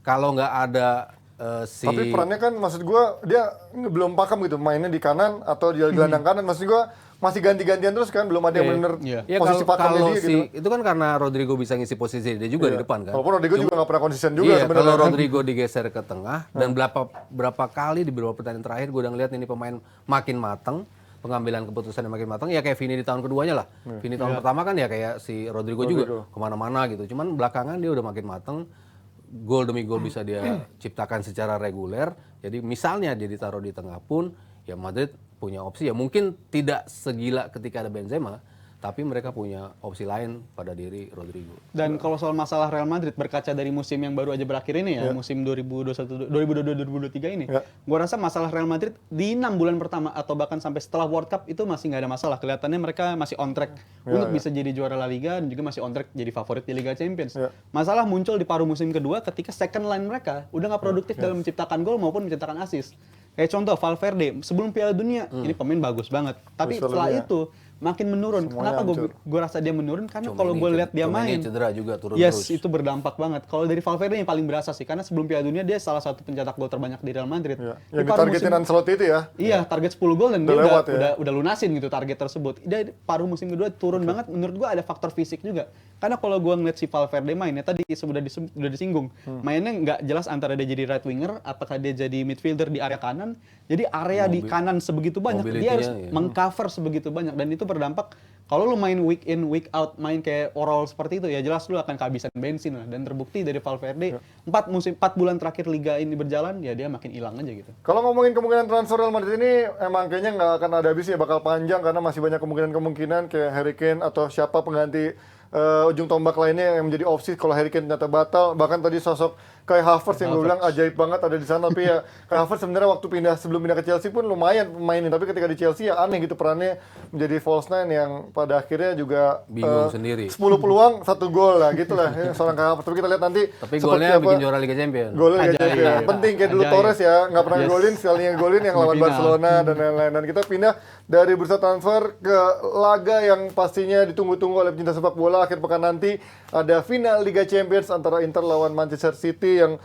kalau nggak ada Tapi perannya kan maksud gua dia belum pakam gitu mainnya di kanan atau di gelandang kanan. Maksud gua masih ganti-gantian terus kan, belum ada yang bener Ya posisi pakamnya kalau dia si, gitu. itu kan karena Rodrigo bisa ngisi posisi dia juga di depan kan. Walaupun Rodrigo juga nggak pernah konsisten juga Iya, sebenarnya. kalau kan. Rodrigo digeser ke tengah dan berapa kali di beberapa pertandingan terakhir gue udah ngeliat ini pemain makin mateng, pengambilan keputusan yang makin matang, ya kayak Vini di tahun keduanya lah. Vini tahun pertama kan ya kayak si Rodrigo juga kemana-mana gitu. Cuman belakangan dia udah makin mateng, gol demi gol bisa dia ciptakan secara reguler. Jadi misalnya dia ditaruh di tengah pun, ya Madrid punya opsi ya mungkin tidak segila ketika ada Benzema, tapi mereka punya opsi lain pada diri Rodrigo. Dan kalau soal masalah Real Madrid berkaca dari musim yang baru aja berakhir ini ya, musim 2022-2023 ini, gua rasa masalah Real Madrid di 6 bulan pertama atau bahkan sampai setelah World Cup itu masih nggak ada masalah. Kelihatannya mereka masih on track untuk bisa jadi juara La Liga dan juga masih on track jadi favorit di Liga Champions. Masalah muncul di paruh musim kedua ketika second line mereka udah nggak produktif dalam menciptakan gol maupun menciptakan assist. Kayak contoh Valverde sebelum Piala Dunia ini pemain bagus banget, tapi setelah itu makin menurun. Kenapa gue rasa dia menurun? Karena kalau gue lihat dia main, cedera juga turun yes, terus. itu berdampak banget. Kalau dari Valverde yang paling berasa sih, karena sebelum Piala Dunia dia salah satu pencetak gol terbanyak di Real Madrid. Yang ditargetin Ancelotti itu ya. Iya, target 10 gol dan dia lewat udah lunasin gitu target tersebut. Dia paruh musim kedua turun banget. Menurut gua ada faktor fisik juga. Karena kalau gua ngeliat si Valverde mainnya tadi sudah disinggung, mainnya nggak jelas antara dia jadi right winger, apakah dia jadi midfielder di area kanan. Jadi area di kanan sebegitu banyak, dia harus mengcover sebegitu banyak dan itu berdampak. Kalau lu main week in, week out, main kayak oral seperti itu, ya jelas lu akan kehabisan bensin lah. Dan terbukti dari Valverde, 4 bulan terakhir Liga ini berjalan, ya dia makin hilang aja gitu. Kalau ngomongin kemungkinan transfer Real Madrid ini, emang kayaknya nggak akan ada habisnya, bakal panjang karena masih banyak kemungkinan kayak Harry Kane atau siapa pengganti ujung tombak lainnya yang menjadi opsi kalau Harry Kane ternyata batal. Bahkan tadi sosok Kai Havertz yang gue bilang ajaib banget ada di sana, tapi ya Kai Havertz sebenarnya waktu sebelum pindah ke Chelsea pun lumayan mainin, tapi ketika di Chelsea ya aneh gitu perannya menjadi false nine yang pada akhirnya juga bingung sendiri. 10 peluang 1 gol lah gitu lah ya, seorang Kai Havertz. Tapi kita lihat nanti tapi golnya bikin juara Liga Champions. Golnya Liga Champions. Penting kayak dulu Torres ya, nggak pernah golin, sekali ngegolin yang lawan Barcelona dan lain-lain. Dan kita pindah dari bursa transfer ke laga yang pastinya ditunggu-tunggu oleh pecinta sepak bola akhir pekan nanti. Ada final Liga Champions antara Inter lawan Manchester City yang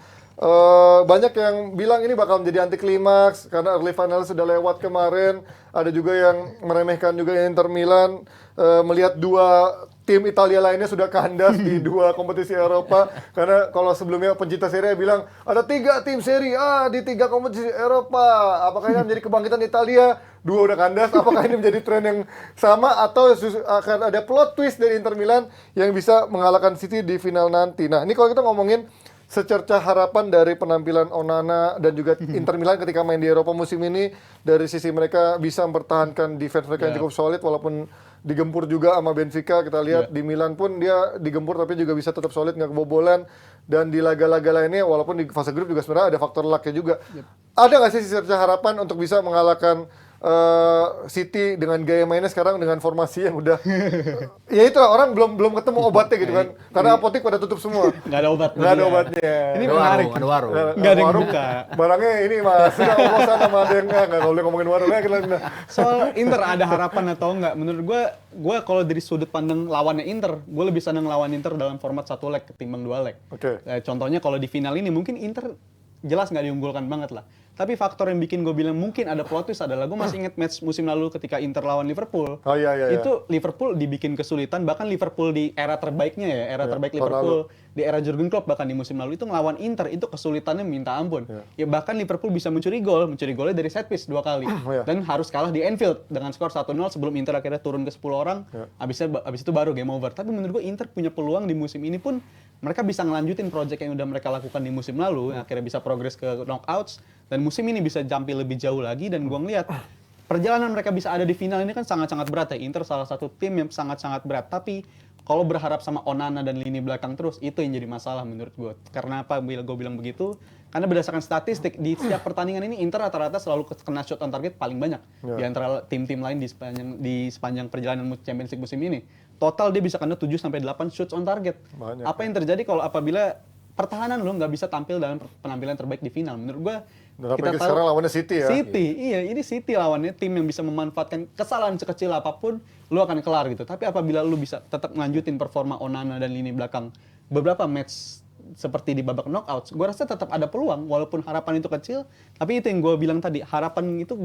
banyak yang bilang ini bakal menjadi anti klimaks karena early final sudah lewat kemarin. Ada juga yang meremehkan juga Inter Milan melihat dua tim Italia lainnya sudah kandas di 2 kompetisi Eropa. Karena kalau sebelumnya pencinta Serie A bilang ada 3 tim Serie A di 3 kompetisi Eropa. Apakah ini menjadi kebangkitan Italia? 2 udah kandas. Apakah ini menjadi tren yang sama atau akan ada plot twist dari Inter Milan yang bisa mengalahkan City di final nanti? Nah, ini kalau kita ngomongin secerca harapan dari penampilan Onana dan juga Inter Milan ketika main di Eropa musim ini, dari sisi mereka bisa mempertahankan defense mereka yang cukup solid walaupun digempur juga sama Benfica. Kita lihat di Milan pun dia digempur tapi juga bisa tetap solid, nggak kebobolan. Dan di laga-laga lainnya walaupun di fase grup juga sebenarnya ada faktor luck-nya juga. Ada nggak sih secerca harapan untuk bisa mengalahkan City dengan gaya mainnya sekarang dengan formasi yang udah ya itu orang belum ketemu obatnya gitu kan, karena apotek pada tutup semua, Nggak ada obat. nggak ada obatnya. Ini Ada menarik. warung, ada warung. Nggak ada yang Warung, buka. barangnya ini mas sudah bosan sama ada yang nggak kalau udah ngomongin warung kita Soal Inter ada harapan atau enggak? Menurut gue kalau dari sudut pandang lawannya Inter, gue lebih senang lawan Inter dalam format 1 leg ketimbang 2 leg. Oke. Contohnya kalau di final ini mungkin Inter jelas nggak diunggulkan banget lah. Tapi faktor yang bikin gue bilang mungkin ada plot twist adalah gue masih inget match musim lalu ketika Inter lawan Liverpool. Oh iya. Itu Liverpool dibikin kesulitan, bahkan Liverpool di era terbaiknya ya, era terbaik tahun Liverpool di era Jurgen Klopp bahkan di musim lalu itu ngelawan Inter itu kesulitannya minta ampun. Ya bahkan Liverpool bisa mencuri golnya dari set piece 2 kali dan harus kalah di Anfield dengan skor 1-0 sebelum Inter akhirnya turun ke 10 orang. Abis itu baru game over. Tapi menurut gue Inter punya peluang di musim ini pun mereka bisa ngelanjutin project yang udah mereka lakukan di musim lalu, akhirnya bisa progres ke knockouts dan musim ini bisa tampil lebih jauh lagi. Dan gua ngeliat perjalanan mereka bisa ada di final ini kan sangat-sangat berat ya. Inter salah satu tim yang sangat-sangat berat, tapi kalau berharap sama Onana dan lini belakang terus itu yang jadi masalah menurut gua. Karena apa gue bilang begitu? Karena berdasarkan statistik di setiap pertandingan ini Inter rata-rata selalu kena shot on target paling banyak di antara tim-tim lain di sepanjang perjalanan Champions League musim ini. Total dia bisa kena 7 sampai 8 shots on target. Banyak, Apa yang terjadi kalau apabila pertahanan lo nggak bisa tampil dalam penampilan terbaik di final? Menurut gua Kita sekarang lawannya City ya. Ini City lawannya tim yang bisa memanfaatkan kesalahan sekecil apapun, lu akan kelar gitu. Tapi apabila lu bisa tetap ngelanjutin performa Onana dan lini belakang beberapa match seperti di babak knockouts, gue rasa tetap ada peluang walaupun harapan itu kecil. Tapi itu yang gue bilang tadi, harapan itu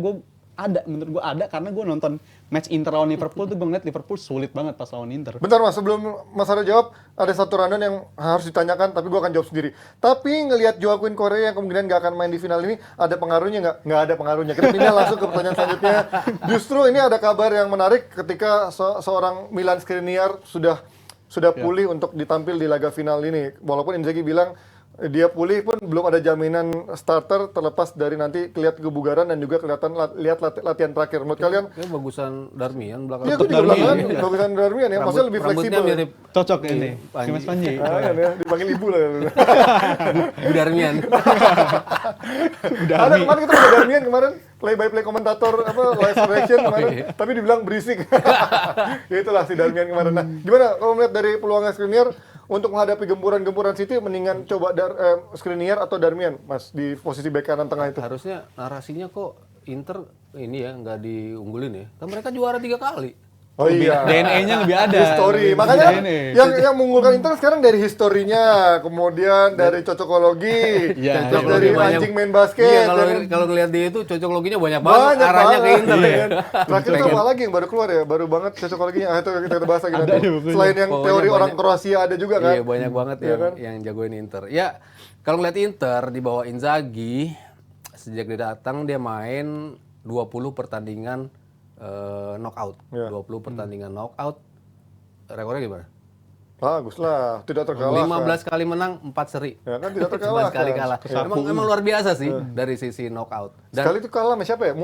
menurut gue ada karena gue nonton match Inter lawan Liverpool tuh gue ngeliat Liverpool sulit banget pas lawan Inter. Bentar Mas, sebelum Mas Arya jawab, ada satu rundown yang harus ditanyakan, tapi gue akan jawab sendiri. Tapi ngelihat Joaquin Correa yang kemungkinan nggak akan main di final ini, ada pengaruhnya nggak? Nggak ada pengaruhnya. Kita pindah langsung ke pertanyaan selanjutnya. Justru ini ada kabar yang menarik ketika seorang Milan Skriniar sudah pulih untuk ditampil di laga final ini. Walaupun Inzaghi bilang dia pulih pun belum ada jaminan starter terlepas dari nanti kelihatan kebugaran dan juga kelihatan latihan terakhir. Menurut kalian? Kayak bagusan Darmian belakang. Iya, gue juga bilang kan, bagusan Darmian ya, maksudnya lebih Rambutnya fleksibel. mirip Cocok ini, si Mas Panji. Ya, dipanggil ibu lah. Bu Darmian. Ada kemarin kita ada Darmian kemarin play-by-play komentator live reaction kemarin, tapi dibilang berisik. Ya itulah si Darmian kemarin. Nah, gimana kalau melihat dari peluangnya Skriniar untuk menghadapi gempuran City, mendingan coba Skriniar atau Darmian, Mas, di posisi bek kanan tengah itu? Harusnya narasinya kok Inter ini ya nggak diunggulin ya. Kan mereka juara 3 kali. Oh iya. DNA-nya lebih ada. History. Makanya yang mengunggulkan Inter sekarang dari historinya, kemudian dari cocokologi, terus dari anjing main basket. Iya, kalau ngelihat dia itu cocokologinya banyak banget arahnya ke Inter ya. Terakhir itu apa lagi yang baru keluar ya? Baru banget cocokologinya. Itu kita bahas lagi nanti. Selain yang teori orang Kroasia ada juga kan? Iya, banyak banget yang jagoin Inter. Ya, kalau ngelihat Inter di bawah Inzaghi, sejak dia datang dia main 20 pertandingan knockout, 20 pertandingan knockout, rekornya gimana? Bagus lah, tidak terkalahkan. 15 kali menang, 4 seri. Ya kan tidak terkalahkan. 11 kali kalah. Emang luar biasa sih dari sisi knockout. Sekali itu kalah sama siapa ya?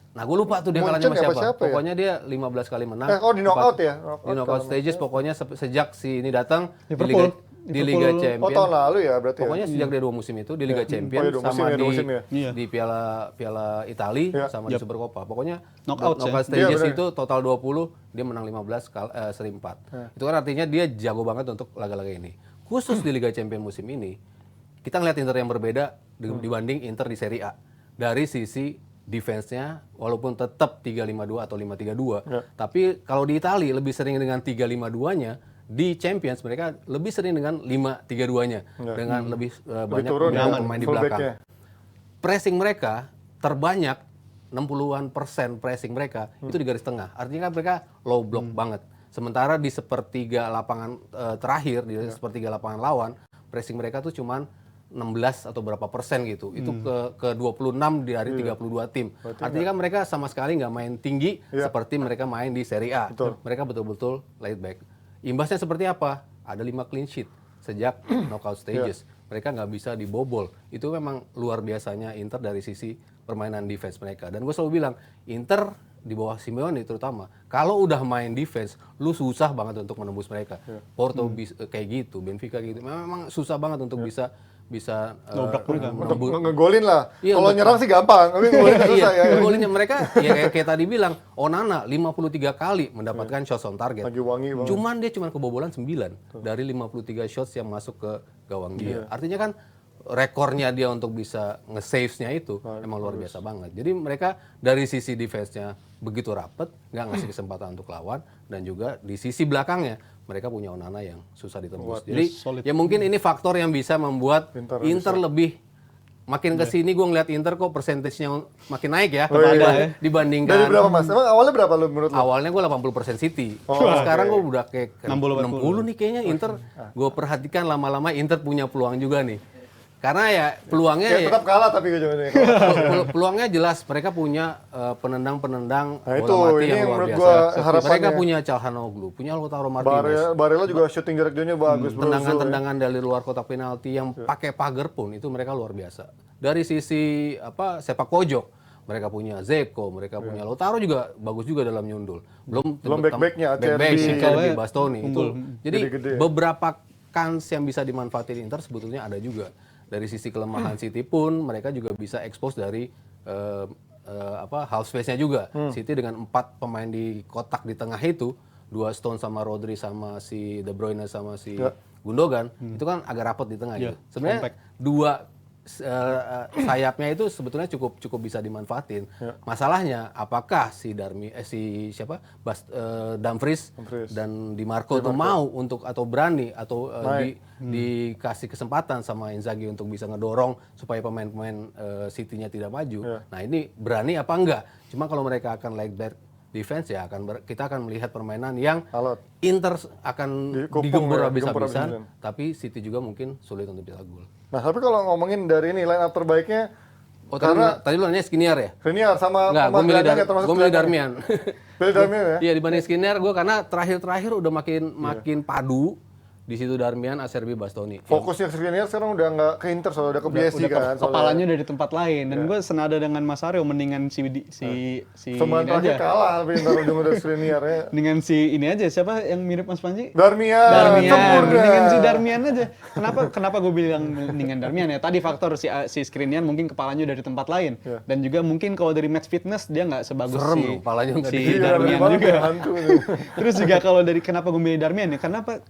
Nah, gue lupa tuh dia kalahnya sama siapa. Pokoknya dia 15 kali menang. Di knockout ya? Di knockout stages pokoknya sejak si ini datang di Liga Champions. Oh, tahun lalu ya berarti. Pokoknya sejak dia 2 musim itu di Liga Champions sama di Piala Italia sama di Supercoppa. Pokoknya knockout stages itu total 20, dia menang 15 seri 4. Itu kan artinya dia jago banget untuk laga-laga ini. Khusus di Liga Champions musim ini, kita ngeliat Inter yang berbeda dibanding Inter di Serie A. Dari sisi defense-nya walaupun tetap 3-5-2 atau 5-3-2, tapi kalau di Italia lebih sering dengan 3-5-2-nya. Di Champions mereka lebih sering dengan 5-3-2-nya dengan lebih banyak pemain di belakang. Pressing mereka terbanyak 60% pressing mereka itu di garis tengah. Artinya kan mereka low block banget. Sementara di sepertiga lapangan terakhir, di sepertiga lapangan lawan, pressing mereka tuh cuman 16 atau berapa persen gitu. Itu ke 26 dari 32 tim. Artinya kan mereka sama sekali nggak main tinggi seperti mereka main di Serie A. Mereka betul-betul laid back. Imbasnya seperti apa? Ada 5 clean sheet sejak knockout stages. Mereka nggak bisa dibobol. Itu memang luar biasanya Inter dari sisi permainan defense mereka. Dan gue selalu bilang, Inter di bawah Simeone terutama, kalau udah main defense, lu susah banget untuk menembus mereka. Porto kayak gitu, Benfica kayak gitu. Memang susah banget untuk bisa ngegolin lah. Kalau nyerang sih gampang, tapi ngegolin susah ya. Ngegolinnya mereka ya kayak tadi bilang, Onana 53 kali mendapatkan shots on target. Lagi wangi banget. Cuman dia cuma kebobolan 9 dari 53 shots yang masuk ke gawang dia. Artinya kan rekornya dia untuk bisa nge-saves-nya itu emang luar biasa banget. Jadi mereka dari sisi defense-nya begitu rapet, nggak ngasih kesempatan untuk lawan, dan juga di sisi belakangnya mereka punya Onana yang susah ditembus. Jadi ya mungkin ini faktor yang bisa membuat Inter lebih makin kesini gue ngeliat Inter kok persentasenya makin naik ya, Oh, iya. dibandingkan. Dari berapa Mas? Emang awalnya berapa lu menurut lu? Awalnya gue 80% City. Oh, Sekarang oke. gue udah kayak 60 nih kayaknya Inter. Gue perhatikan lama-lama Inter punya peluang juga nih. Karena ya peluangnya Ya, tetap kalah tapi gue nih. peluangnya jelas. Mereka punya penendang-penendang Nah, itu, bola mati ini yang yang luar menurut biasa. gua harapannya. Mereka punya Calhanoglu, punya Lautaro Martinez. Barella juga shooting jarak jauhnya bagus, Brozo. Tendangan-tendangan dari luar kotak penalti yang pakai pagar pun itu mereka luar biasa. Dari sisi sepak pojok mereka punya Zeko, mereka punya Lautaro juga bagus juga dalam nyundul. Belum back-backnya, back-back, Acerbi. Bastoni itu. Jadi Gede-gede. beberapa kans yang bisa dimanfaatin Inter sebetulnya ada juga. Dari sisi kelemahan City pun mereka juga bisa expose dari half space-nya juga. City dengan 4 pemain di kotak di tengah itu, 2 Stone sama Rodri sama si De Bruyne sama si Gundogan, itu kan agak rapat di tengah gitu. Sebenarnya dua sayapnya itu sebetulnya cukup bisa dimanfaatin. Masalahnya apakah si Dumfries dan Di Marco itu mau untuk atau berani atau dikasih kesempatan sama Inzaghi untuk bisa ngedorong supaya pemain-pemain City-nya tidak maju. Nah, ini berani apa enggak? Cuma kalau mereka akan like back defense ya kita akan melihat permainan yang Alot. Inter akan Dikepung digempur ya, habis-habisan, tapi City juga mungkin sulit untuk bisa gol. Nah, tapi kalau ngomongin dari ini line up terbaiknya Oh, tadi lu nanya Skriniar ya? Skriniar sama Enggak, gue milih, gelandangnya termasuk milih gelandangnya. Darmian. Pilih Darmian ya? Iya, dibanding Skriniar gue karena terakhir udah makin padu. Di situ Darmian, Acerbi, Bastoni. Fokusnya Skriniar sekarang udah nggak ke Inter, soalnya udah ke PSG kan. Kepalanya udah di tempat lain. Dan gue senada dengan Mas Aryo, mendingan si Semain ini terakhir aja. kalah tapi Inter ujung udah Skriniar ya. Dengan si ini aja, siapa yang mirip Mas Panji? Darmian. Sempurna. Mendingan si Darmian aja. Kenapa gue bilang mendingan Darmian ya? Tadi faktor si Skriniar mungkin kepalanya udah di tempat lain. Dan juga mungkin kalau dari match fitness dia nggak sebagus Serem loh, kepalanya nggak si Iya, Darmian dari juga. mana hantu nih. Terus juga kalau dari kenapa gue milih Darmian ya? Kenapa?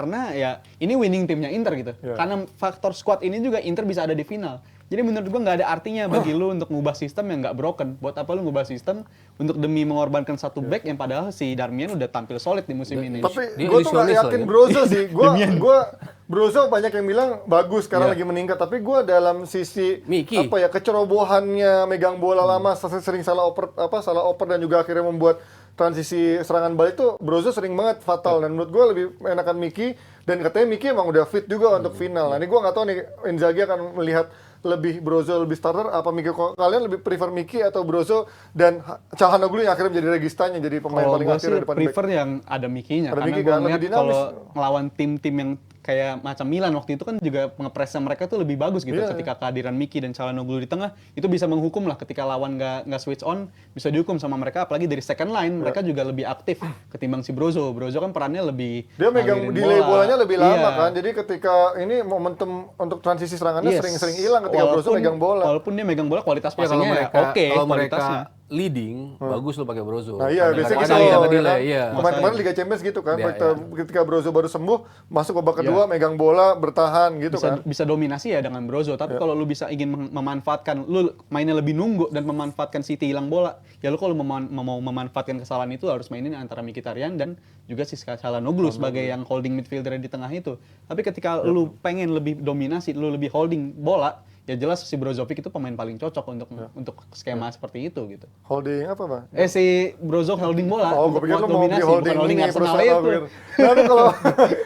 Karena ya ini winning timnya Inter gitu. Karena faktor squad ini juga Inter bisa ada di final. Jadi menurut gua nggak ada artinya bagi lu untuk ngubah sistem yang nggak broken. Buat apa lu ngubah sistem untuk demi mengorbankan satu back yang padahal si Darmian udah tampil solid di musim ini. Tapi Dia gue tuh nggak ilusionis yakin loh, ya. Brozo sih. Gue Brozo banyak yang bilang bagus sekarang lagi meningkat. Tapi gue dalam sisi Miki. kecerobohannya megang bola lama, sering salah oper dan juga akhirnya membuat transisi serangan balik tuh Brozo sering banget fatal. Dan menurut gue lebih enakan Miki. Dan katanya Miki emang udah fit juga untuk final. Nah ini gue nggak tahu nih Inzaghi akan melihat lebih Brozo lebih starter apa Miki, kalian lebih prefer Miki atau Brozo dan Calhanoglu yang akhirnya menjadi registanya jadi pemain Kalau paling gue akhir sih di depan back. prefer yang ada Miki-nya. Ada Karena Miki gue kan, lebih ngeliat dinamis. kalau ngelawan tim-tim yang kayak macam Milan waktu itu kan juga ngepresnya mereka tuh lebih bagus gitu. Ketika kehadiran Miki dan Calhanoglu di tengah itu bisa menghukum lah ketika lawan nggak switch on bisa dihukum sama mereka. Apalagi dari second line mereka juga lebih aktif ketimbang si Brozo. Brozo kan perannya lebih Dia megang ngalirin delay bolanya lebih lama Iya. kan. Jadi ketika ini momentum untuk transisi serangannya Yes. sering hilang ketika Brozo megang bola. Walaupun dia megang bola kualitas Ya, kalau passingnya mereka oke kalau kualitasnya. mereka leading, bagus lo pakai Brozo. Nah iya, Karena biasanya nggak gitu. bisa Ya delay, kan? iya. Kemarin Liga Champions gitu kan. Iya, Ketika Brozo baru sembuh, masuk babak kedua, megang bola, bertahan gitu kan. Bisa dominasi ya dengan Brozo, tapi kalau lu bisa ingin memanfaatkan, lu mainnya lebih nunggu dan memanfaatkan City hilang bola, ya lu kalau mau memanfaatkan kesalahan itu harus mainin antara Mkhitaryan dan juga si Calhanoglu sebagai yang holding midfielder di tengah itu. Tapi ketika lu pengen lebih dominasi, lu lebih holding bola, ya jelas si Brozovic itu pemain paling cocok untuk skema seperti itu gitu. Holding apa Bang? Si Brozo holding bola. Oh, gue untuk pikir lu mau beli dominasi, holding bukan holding ini Arsenal perusahaan itu. gitu. Nah, tapi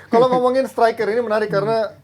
kalau ngomongin striker ini menarik karena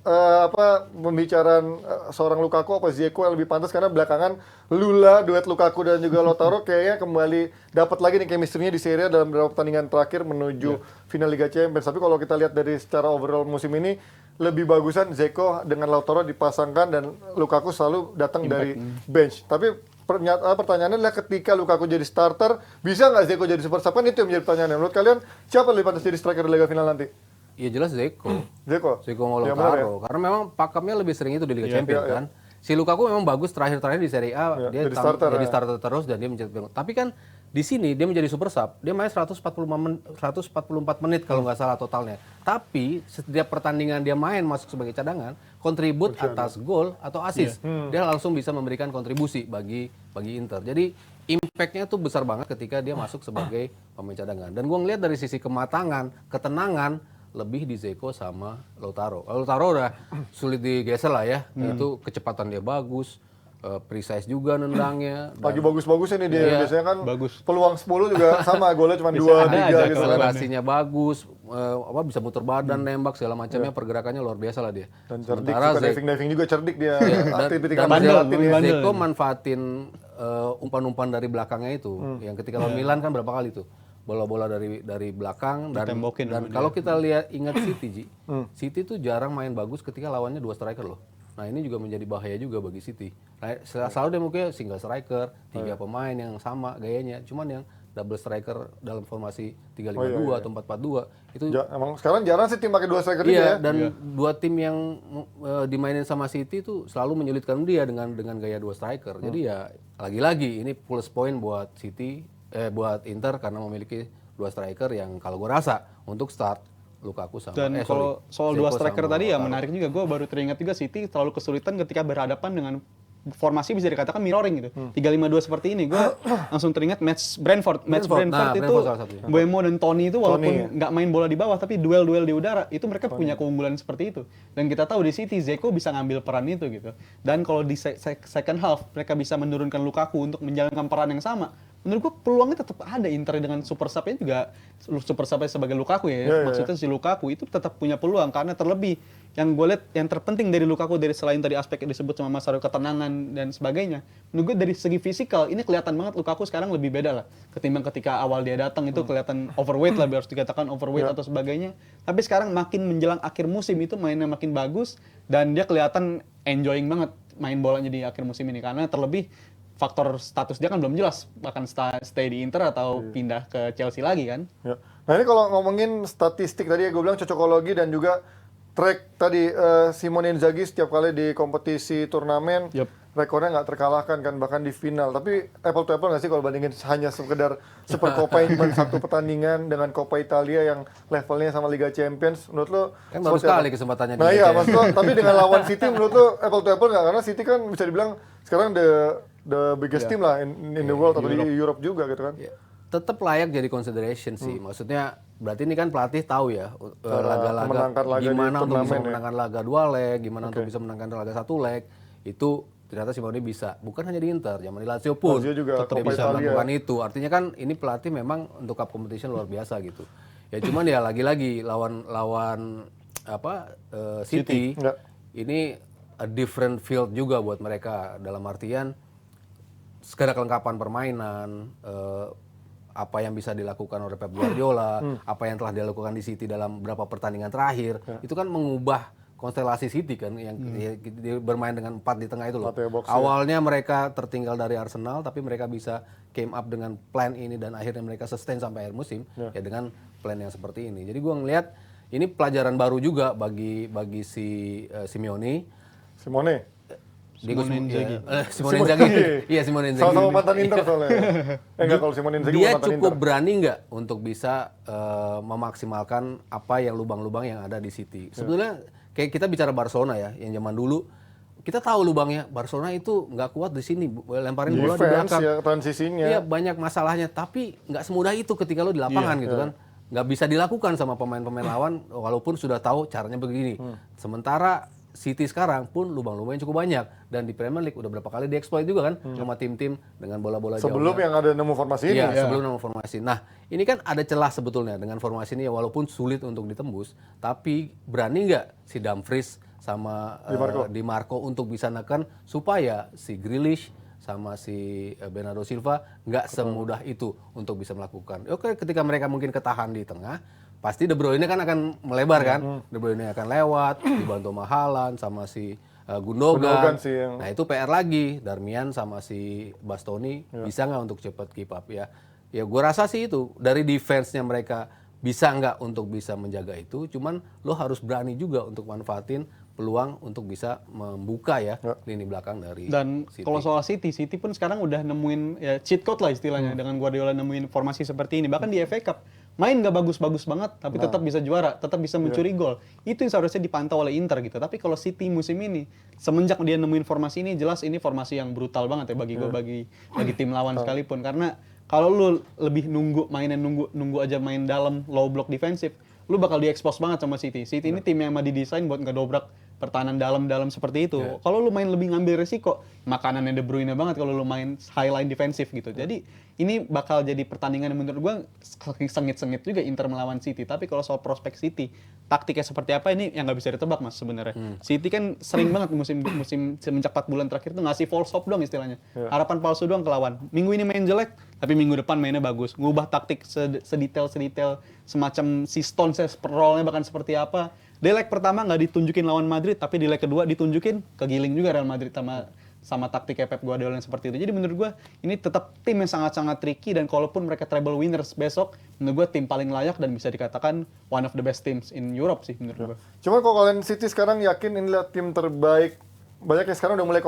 pembicaraan seorang Lukaku apa Zeko yang lebih pantas karena belakangan Lula duet Lukaku dan juga Lautaro kayaknya kembali dapat lagi nih chemistry-nya di Serie A dalam beberapa pertandingan terakhir menuju final Liga Champions. Tapi kalau kita lihat dari secara overall musim ini lebih bagusan Zeko dengan Lautaro dipasangkan dan Lukaku selalu datang dari bench. Tapi pertanyaannya adalah ketika Lukaku jadi starter, bisa nggak Zeko jadi super sub? Kan itu yang menjadi pertanyaannya. Menurut kalian siapa lebih pantas jadi striker di Liga final nanti? Iya jelas Zeko. Zeko? Zeko mau Ya, benar Lautaro. Karena memang pakemnya lebih sering itu di Liga Champions kan. Si Lukaku memang bagus terakhir-terakhir di Serie A, dia jadi starter, jadi starter terus dan dia mencetak gol. Tapi kan di sini dia menjadi super sub, dia main 144 menit kalau nggak salah totalnya. Tapi setiap pertandingan dia main masuk sebagai cadangan, kontribut atas gol atau assist. Dia langsung bisa memberikan kontribusi bagi Inter. Jadi impact-nya tuh besar banget ketika dia masuk sebagai pemain cadangan. Dan gue ngeliat dari sisi kematangan, ketenangan, lebih di Dzeko sama Lautaro. Lautaro udah sulit digeser lah ya. Itu kecepatan dia bagus, precise juga nendangnya. Lagi bagus-bagusnya nih dia. Iya, Biasanya kan bagus. peluang 10 juga sama, golnya cuma 2, ada 3 aja gitu kan. akselerasinya bagus, bisa muter badan, nembak segala macamnya, pergerakannya luar biasa lah dia. Dan cerdik, Sementara suka diving juga cerdik dia. dan Aktif bandel, bandel. Dzeko manfaatin umpan-umpan dari belakangnya itu. Yang ketika lawan Milan kan berapa kali tuh bola-bola dari belakang Ditembokin dan sama kalau kita lihat ingat City Ji, City tuh jarang main bagus ketika lawannya 2 striker loh. Nah ini juga menjadi bahaya juga bagi City. Nah, selalu dia mungkin single striker, 3 pemain yang sama gayanya, cuman yang double striker dalam formasi 3-5-2 atau 4-4-2 itu Emang sekarang jarang sih tim pakai 2 striker itu ya. dan 2 tim yang dimainin sama City itu selalu menyulitkan dia dengan gaya 2 striker. Jadi ya lagi-lagi ini plus point buat City buat Inter karena memiliki 2 striker yang kalau gue rasa untuk start Lukaku sama Dan kalau soal Dzeko 2 striker sama tadi ya Lautaro. menarik juga, gue baru teringat juga City terlalu kesulitan ketika berhadapan dengan formasi bisa dikatakan mirroring gitu. 3-5-2 seperti ini, gue langsung teringat match Brentford. Match Brentford. Brentford Nah, itu Brentford salah satunya. Mbeumo dan Toni itu walaupun Toni. nggak main bola di bawah tapi duel-duel di udara itu mereka punya keunggulan seperti itu. Dan kita tahu di City Dzeko bisa ngambil peran itu gitu. Dan kalau di second half mereka bisa menurunkan Lukaku untuk menjalankan peran yang sama. Menurut gue peluangnya tetap ada. Inter dengan super sub-nya juga super sub-nya sebagai Lukaku ya. Maksudnya si Lukaku itu tetap punya peluang karena terlebih yang gue lihat yang terpenting dari Lukaku dari selain tadi aspek yang disebut sama Mas Aryo ketenangan dan sebagainya. Menurut gue dari segi fisikal ini kelihatan banget Lukaku sekarang lebih beda lah ketimbang ketika awal dia datang itu kelihatan overweight lah harus dikatakan overweight atau sebagainya. Tapi sekarang makin menjelang akhir musim itu mainnya makin bagus dan dia kelihatan enjoying banget main bolanya di akhir musim ini karena terlebih faktor status dia kan belum jelas bahkan stay di Inter atau pindah ke Chelsea lagi kan. Ya. Nah ini kalau ngomongin statistik tadi ya gue bilang cocokologi dan juga track tadi Simone Inzaghi setiap kali di kompetisi turnamen rekornya nggak terkalahkan kan bahkan di final. Tapi apple to apple nggak sih kalau bandingin hanya sekedar Super Coppa yang cuma 1 pertandingan dengan Coppa Italia yang levelnya sama Liga Champions menurut lo? Kan baru sekali kesempatannya di Nah Liga iya Champions. maksud lo, tapi dengan lawan City menurut lo apple to apple nggak? Karena City kan bisa dibilang sekarang the biggest team lah in the world atau di Europe juga gitu kan. Ya, tetap layak jadi consideration sih. Maksudnya berarti ini kan pelatih tahu ya memenangkan laga-laga laga di gimana untuk bisa turnamen ya. memenangkan laga 2 leg, gimana untuk bisa memenangkan laga 1 leg. Itu ternyata Simone bisa. Bukan hanya di Inter, zaman di Lazio pun Lazio juga tetap Coppa bisa Italia. melakukan itu. Artinya kan ini pelatih memang untuk cup competition luar biasa gitu. Ya cuman ya lagi-lagi lawan City Ya. ini a different field juga buat mereka dalam artian segala kelengkapan permainan, apa yang bisa dilakukan oleh Pep Guardiola, apa yang telah dilakukan di City dalam beberapa pertandingan terakhir, itu kan mengubah konstelasi City kan, yang dia bermain dengan 4 di tengah itu loh. 4 ya, box, Awalnya mereka tertinggal dari Arsenal, tapi mereka bisa came up dengan plan ini dan akhirnya mereka sustain sampai akhir musim ya dengan plan yang seperti ini. Jadi gua ngelihat ini pelajaran baru juga bagi si Simeone. Simone. Simone Inzaghi. Inzaghi. Iya, Simone Inzaghi. Sama-sama mantan Inter soalnya. Enggak kalau Simone Inzaghi Dia mantan cukup Inter. berani nggak untuk bisa memaksimalkan apa yang lubang-lubang yang ada di City. Sebetulnya kayak kita bicara Barcelona ya, yang zaman dulu kita tahu lubangnya. Barcelona itu nggak kuat di sini, lemparin bola di Defense belakang. ya transisinya. Iya, banyak masalahnya, tapi nggak semudah itu ketika lo di lapangan gitu kan. Nggak bisa dilakukan sama pemain-pemain lawan walaupun sudah tahu caranya begini. Sementara City sekarang pun lubang-lubangnya cukup banyak dan di Premier League udah berapa kali dieksploit juga kan sama tim-tim dengan bola-bola jauh. Sebelum yang ada nemu formasi ini. Iya, sebelum nama formasi. Nah, ini kan ada celah sebetulnya dengan formasi ini ya walaupun sulit untuk ditembus, tapi berani nggak si Dumfries sama Di Marco untuk bisa neken supaya si Grealish sama si Bernardo Silva nggak semudah itu untuk bisa melakukan. Oke, ketika mereka mungkin ketahan di tengah, pasti De Bruyne kan akan melebar kan. De Bruyne akan lewat, dibantu sama Haaland sama si Gundogan. sih yang- Nah itu PR lagi, Darmian sama si Bastoni bisa nggak untuk cepat keep up ya? Ya gue rasa sih itu dari defense-nya mereka bisa nggak untuk bisa menjaga itu, cuman lo harus berani juga untuk manfaatin peluang untuk bisa membuka ya lini belakang dari Dan City. kalau soal City pun sekarang udah nemuin ya, cheat code lah istilahnya dengan Guardiola nemuin formasi seperti ini. Bahkan di FA Cup main nggak bagus-bagus banget, tapi tetap bisa juara, tetap bisa mencuri gol. Itu yang seharusnya dipantau oleh Inter gitu. Tapi kalau City musim ini semenjak dia nemuin formasi ini, jelas ini formasi yang brutal banget ya bagi gue, bagi tim lawan sekalipun. Karena kalau lu lebih nunggu aja main dalam low block defensif, lu bakal diekspos banget sama City. City ini tim yang emang didesain buat ngedobrak pertahanan dalam-dalam seperti itu. Kalau lu main lebih ngambil resiko, makanannya De Bruyne banget kalau lu main high line defensif gitu. Jadi ini bakal jadi pertandingan yang menurut gua sengit-sengit juga Inter melawan City. Tapi kalau soal prospek City, taktiknya seperti apa ini yang nggak bisa ditebak Mas sebenarnya. City kan sering banget musim semenjak 4 bulan terakhir tuh ngasih false hope dong istilahnya. Harapan palsu doang ke lawan. Minggu ini main jelek, tapi minggu depan mainnya bagus. Ngubah taktik sedetail semacam si Stones roll-nya bahkan seperti apa. Di leg pertama nggak ditunjukin lawan Madrid, tapi di leg kedua ditunjukin kegiling juga Real Madrid sama taktiknya Pep Guardiola yang seperti itu. Jadi menurut gue ini tetap tim yang sangat-sangat tricky dan kalaupun mereka treble winners besok, menurut gue tim paling layak dan bisa dikatakan one of the best teams in Europe sih menurut gue. Cuma kalau kalian City sekarang yakin inilah tim terbaik, banyak yang sekarang udah mulai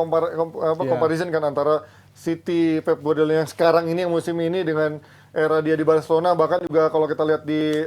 comparison kan antara City Pep Guardiola yang sekarang ini yang musim ini dengan era dia di Barcelona, bahkan juga kalau kita lihat di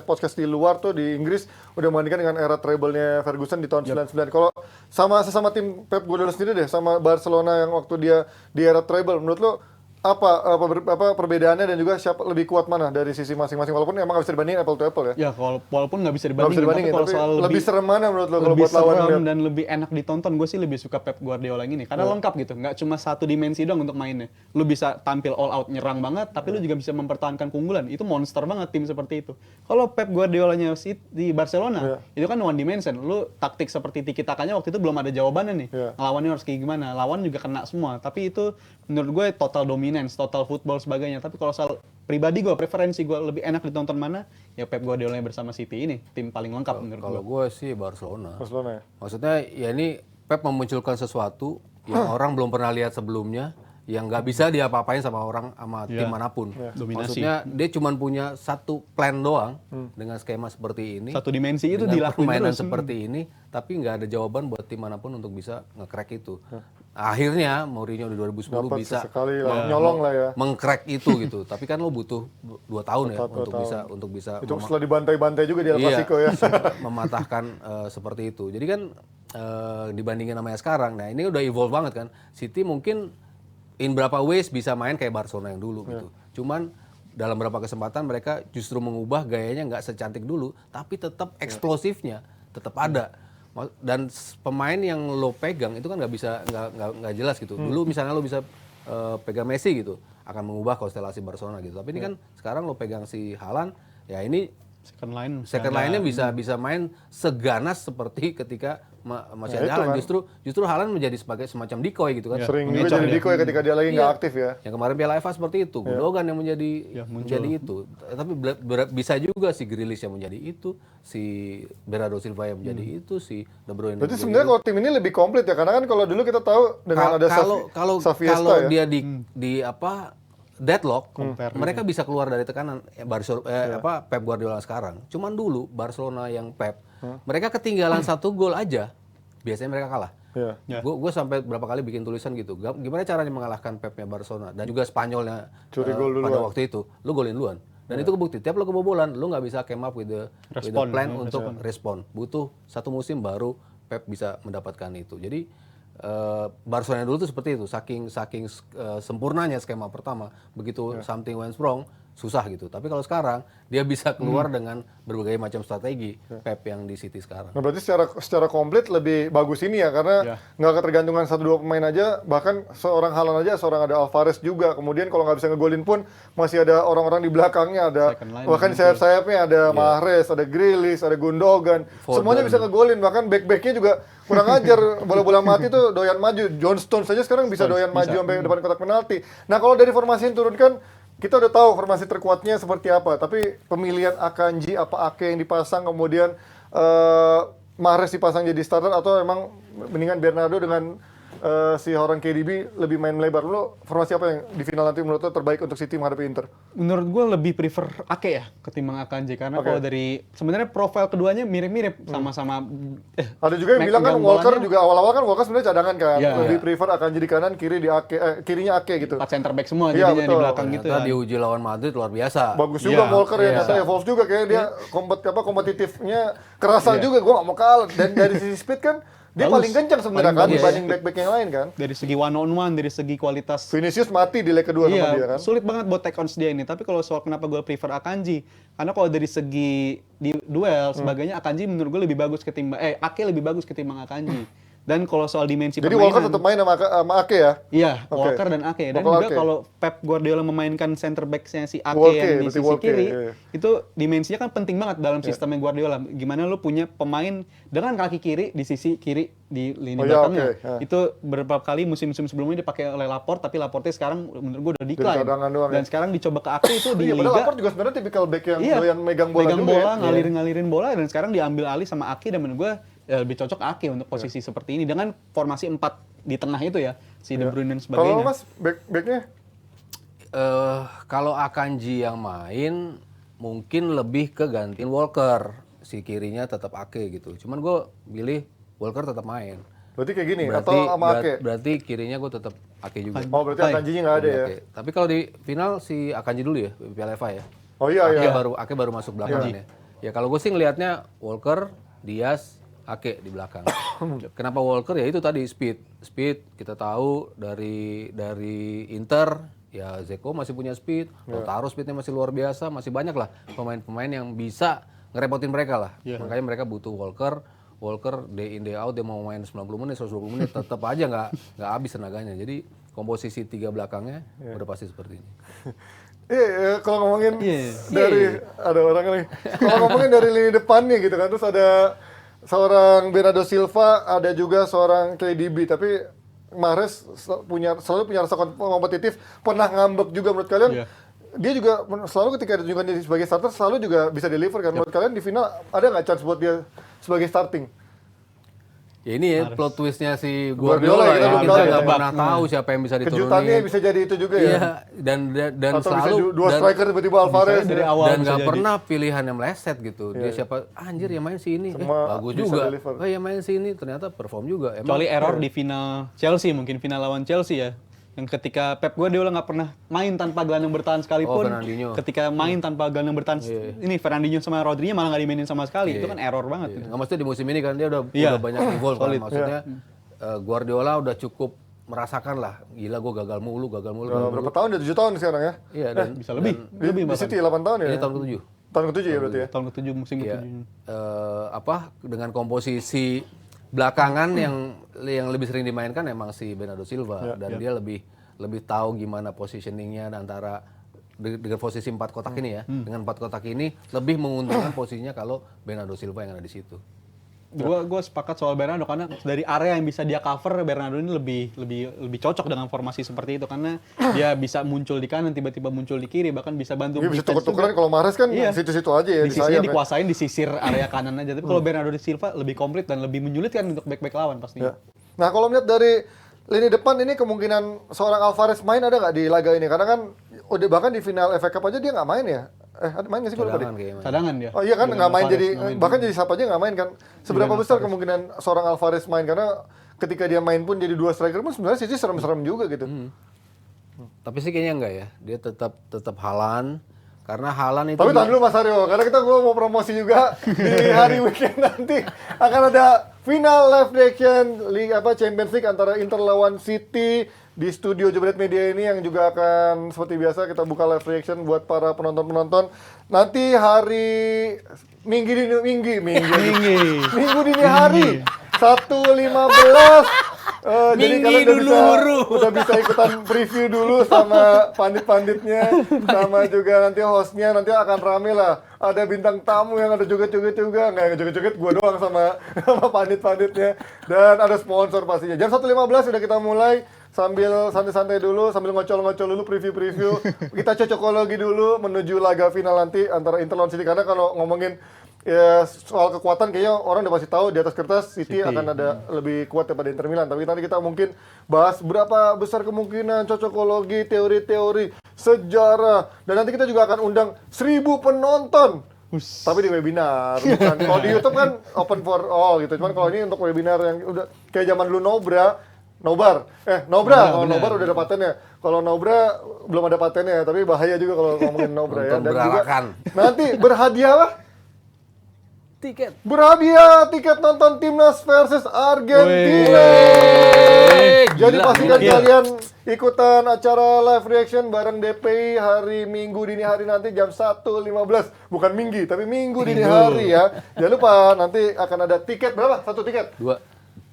podcast di luar tuh di Inggris udah membandingkan dengan era treble-nya Ferguson di tahun 99. Kalau sesama tim Pep Guardiola sendiri deh sama Barcelona yang waktu dia di era treble, menurut lo apa perbedaannya dan juga siapa lebih kuat mana dari sisi masing-masing, walaupun emang nggak bisa dibandingin apple to apple ya? Ya walaupun nggak bisa dibandingin, tapi kalau soal lebih serem mana menurut lo kalau lebih buat lawan serem dan lebih enak ditonton, gue sih lebih suka Pep Guardiola yang ini karena lengkap gitu, nggak cuma satu dimensi doang untuk mainnya. Lu bisa tampil all out nyerang banget, tapi lu juga bisa mempertahankan keunggulan. Itu monster banget tim seperti itu. Kalau Pep Guardiolanya di Barcelona itu kan one dimension. Lu taktik seperti tiki takanya waktu itu belum ada jawabannya nih. Lawannya harus kayak gimana? Lawan juga kena semua. Tapi itu menurut gue total dominance, total football sebagainya. Tapi kalau soal pribadi gue, preferensi gue lebih enak ditonton mana? Ya Pep Guardiola bersama City ini tim paling lengkap menurut gue. Kalau gue sih Barcelona. Barcelona ya? Maksudnya ya ini Pep memunculkan sesuatu yang orang belum pernah lihat sebelumnya, yang nggak bisa diapa-apain sama tim manapun. Dominasi. Maksudnya dia cuma punya satu plan doang dengan skema seperti ini. Satu dimensi itu dengan dilakuin permainan terus. seperti ini, tapi nggak ada jawaban buat tim manapun untuk bisa nge-crack itu. Akhirnya Mourinho di 2010 Dapat bisa sekali lah, nyolong lah ya. meng-crack itu gitu. Tapi kan lo butuh 2 tahun ya untuk bisa Itu setelah dibantai-bantai juga di El Clasico ya. mematahkan seperti itu. Jadi kan dibandingin sama yang sekarang, nah ini udah evolve banget kan. City mungkin in berapa ways bisa main kayak Barcelona yang dulu gitu. Cuman dalam beberapa kesempatan mereka justru mengubah gayanya nggak secantik dulu, tapi tetap eksplosifnya tetap ada. Dan pemain yang lo pegang itu kan nggak jelas gitu. Dulu misalnya lo bisa pegang Messi gitu, akan mengubah konstelasi Barcelona gitu. Tapi ini kan sekarang lo pegang si Haaland, ya ini second line-nya bisa main seganas seperti ketika masih ada Haaland. Kan. Justru Haaland menjadi sebagai semacam decoy gitu kan. Sering juga jadi decoy ketika dia lagi nggak aktif ya. Yang kemarin Piala FA seperti itu, Gundogan yang menjadi itu. Tapi bisa juga si Grealish yang menjadi itu, si Bernardo Silva yang menjadi itu, si De Bruyne. Berarti sebenarnya kalau tim ini lebih komplit ya, karena kan kalau dulu kita tahu dengan ada kalau dia di deadlock, mereka bisa keluar dari tekanan Pep Guardiola sekarang. Cuman dulu Barcelona yang Pep, mereka ketinggalan 1 gol aja, biasanya mereka kalah. Gue sampai berapa kali bikin tulisan gitu, gimana caranya mengalahkan Pepnya Barcelona dan juga Spanyolnya pada waktu itu, lu golin duluan. Dan itu kebukti, tiap lo kebobolan, lu nggak bisa came up with the plan untuk respon. Butuh 1 musim baru Pep bisa mendapatkan itu. Jadi Barcelona dulu tuh seperti itu, saking sempurnanya skema pertama, begitu something went wrong susah gitu. Tapi kalau sekarang dia bisa keluar dengan berbagai macam strategi Pep yang di City sekarang. Nah, berarti secara komplit lebih bagus ini ya, karena nggak ketergantungan 1-2 pemain aja, bahkan seorang Haaland aja, seorang ada Alvarez juga. Kemudian kalau nggak bisa ngegolin pun masih ada orang-orang di belakangnya, ada bahkan sayap-sayapnya ada Mahrez, ada Grealish, ada Gundogan. Semuanya bisa ngegolin, bahkan back-backnya juga kurang ajar, bola-bola mati tuh doyan maju. John Stones saja sekarang bisa doyan maju sampai depan kotak penalti. Nah, kalau dari formasi yang turunkan, kita udah tahu formasi terkuatnya seperti apa, tapi pemilihan Akanji apa Ake yang dipasang, kemudian Mahrez dipasang jadi starter, atau emang mendingan Bernardo dengan si orang KDB lebih main melebar. Lo formasi apa yang di final nanti menurut lo terbaik untuk City menghadapi Inter? Menurut gue lebih prefer Ake ya ketimbang Akanji, karena kalau dari sebenarnya profil keduanya mirip-mirip, sama-sama. Ada juga yang bilang kan Walker juga awal-awal kan Walker sebenarnya cadangan kan, lebih prefer Akanji di kanan, kirinya Ake gitu. 4 center back semua jadinya di belakang gitu. Ternyata diuji lawan Madrid luar biasa. Bagus juga Walker ya, ternyata evolve juga kayak dia kompetitifnya kerasa juga, gue gak mau kalah. Dan dari sisi speed kan Dia Bagus. paling kencang sebenarnya kan Paling dibanding back-back yang lain kan. Dari segi one on one, dari segi kualitas. Vinicius mati di leg kedua sama dia kan. Sulit banget buat take on dia ini. Tapi kalau soal kenapa gue prefer Akanji, karena kalau dari segi di duel sebagainya, Akanji menurut gue lebih bagus ketimbang Ake lebih bagus ketimbang Akanji. Dan kalau soal dimensi Jadi permainan, Walker tetap main sama Ake ya? iya, Oke. Walker dan Ake. Dan Walker, juga Ake. kalau Pep Guardiola memainkan center back-nya si Ake Walker, yang di berarti sisi Walker, kiri, iya. itu dimensinya kan penting banget dalam sistemnya Guardiola. Gimana lu punya pemain dengan kaki kiri di sisi kiri di lini Oh, iya, belakangnya. oke. Ya. Itu beberapa kali musim-musim sebelumnya dipakai oleh Laporte, tapi Laporte sekarang menurut gue udah decline. cadangan doang Dan ya. sekarang dicoba ke Ake itu di Iya, padahal Liga. Laporte juga sebenarnya tipikal back yang Iya, doyan megang bola juga ya. ngalirin bola, dan sekarang diambil alih sama Ake, dan menurut gue lebih cocok Ake untuk posisi seperti ini dengan formasi 4 di tengah itu ya, si De Bruyne dan sebagainya. Kalau Mas backnya Kalau Akanji yang main mungkin lebih ke gantiin Walker, si kirinya tetap Ake gitu. Cuman gue pilih Walker tetap main. berarti kayak gini Berarti atau sama Ake? berarti kirinya gue tetap Ake juga. Oh, berarti Akanjinya nggak ada ya? Ake. Tapi kalau di final si Akanji dulu ya, Piala FA ya. Oh iya Ake iya. Ake baru masuk belakangan ya. Ya kalau gue sih ngelihatnya Walker, Diaz, Ake di belakang. Kenapa Walker? Ya itu tadi speed kita tahu dari Inter ya, Zeko masih punya speed, Lautaro speednya masih luar biasa, masih banyak lah pemain-pemain yang bisa ngerepotin mereka lah. Makanya mereka butuh Walker day in day out, dia mau main 90 menit 120 menit tetap aja nggak habis tenaganya. Jadi komposisi tiga belakangnya udah pasti seperti ini. Iya, kalau ngomongin dari ada orang lagi. Kalau ngomongin dari lini depannya gitu kan, terus ada seorang Bernardo Silva, ada juga seorang KDB, tapi Mahrez selalu punya rasa kompetitif, pernah ngambek juga menurut kalian. Iya. Dia juga selalu ketika ditunjukkan dia sebagai starter selalu juga bisa deliver kan. Menurut kalian di final ada nggak chance buat dia sebagai starting? Ya ini ya plot twistnya si Guardiola, Guardiola kita ya, belum kita tahu nggak ya. pernah tahu siapa yang bisa diturunin. Kejutannya bisa jadi itu juga ya. Iya, dan Atau selalu bisa dua striker tiba-tiba Alvarez dari ya. awal dan bisa nggak jadi. pernah pilihan yang meleset gitu. Dia siapa anjir yang main si ini, Semua bagus bisa juga. deliver. Oh yang main si ini ternyata perform juga. Kecuali error di final Chelsea, mungkin final lawan Chelsea ya. Yang ketika Pep Guardiola nggak pernah main tanpa gelandang bertahan sekalipun. Fernandinho. Ketika main tanpa gelandang bertahan, ini Fernandinho sama Rodrinya malah nggak dimainin sama sekali. Itu kan error banget. Nggak maksudnya di musim ini kan dia udah Iya. banyak involve kan. Solid. Maksudnya Guardiola udah cukup merasakan lah, gila gue gagal mulu. Berapa tahun? Udah 7 tahun sekarang ya? Iya dan Bisa lebih. Di City 8 tahun ya? ini tahun ke-7. Tahun ke-7 ya berarti ya? Tahun ke-7, musim Iya. ke-7. Dengan komposisi belakangan yang lebih sering dimainkan emang si Bernardo Silva dan dia lebih tahu gimana positioningnya antara dengan posisi 4 kotak ini ya. Dengan 4 kotak ini lebih menguntungkan posisinya kalau Bernardo Silva yang ada di situ. Gua sepakat soal Bernardo karena dari area yang bisa dia cover, Bernardo ini lebih cocok dengan formasi seperti itu karena dia bisa muncul di kanan, tiba-tiba muncul di kiri, bahkan bisa bantu Iya bisa defense tuker-tukeran juga. kalau Mahrez kan Iya. situ-situ aja ya Di di sisinya sayap ya. dikuasain di sisir area kanan aja. Tapi kalau Bernardo Silva lebih komplit dan lebih menyulitkan untuk back-back lawan pastinya. Ya. Nah kalau melihat dari lini depan ini kemungkinan seorang Alvarez main ada nggak di laga ini? Karena kan udah bahkan di final FA Cup aja dia nggak main ya? Ada main nggak sih? Gua lupa deh. Cadangan kayaknya. Cadangan dia. Oh iya kan nggak main Alvarez jadi nggak main. bahkan jadi siapa aja nggak main kan? Seberapa besar kemungkinan seorang Alvarez main karena ketika dia main pun jadi 2 striker pun sebenarnya sih serem-serem juga gitu. Tapi sih kayaknya enggak ya. Dia tetap Haaland karena Haaland itu Tapi tahan dulu Mas Aryo, karena gua mau promosi juga di hari weekend nanti akan ada final live reaction Champions League antara Inter lawan City di studio Jebret Media ini yang juga akan seperti biasa kita buka live reaction buat para penonton-penonton. Nanti hari Minggu dini hari 1.15 jadi kalian udah bisa ikutan preview dulu sama pandit-panditnya, sama juga nanti hostnya, nanti akan rame lah. Ada bintang tamu yang ada joget-joget juga, nggak joget-joget gue doang sama pandit-panditnya. Dan ada sponsor pastinya. Jam 1.15 udah kita mulai sambil santai-santai dulu, sambil ngocol-ngocol dulu preview-preview. Kita cocokologi dulu menuju laga final nanti antara Inter lawan City. Karena kalau ngomongin ya soal kekuatan kayaknya orang udah pasti tahu di atas kertas City akan ada lebih kuat daripada Inter Milan. Tapi nanti kita mungkin bahas berapa besar kemungkinan cocokologi, teori-teori, sejarah. Dan nanti kita juga akan undang 1.000 penonton. Tapi di webinar, bukan. Kalau di YouTube kan open for all gitu. Cuman kalau ini untuk webinar yang udah kayak zaman dulu Nobra. Kalau Nobar udah ada patennya. Kalau Nobra belum ada patennya, tapi bahaya juga kalau ngomongin Nobra ya. Nonton Dan juga berarakan. nanti berhadiah lah Berhadiah tiket nonton timnas versus Argentina. Jadi Gila, pastikan gila. kalian ikutan acara live reaction bareng DPI hari Minggu dini hari nanti jam 1.15. Bukan Minggu, tapi Minggu dini hari ya. Jangan lupa nanti akan ada tiket berapa? 1 tiket? 2.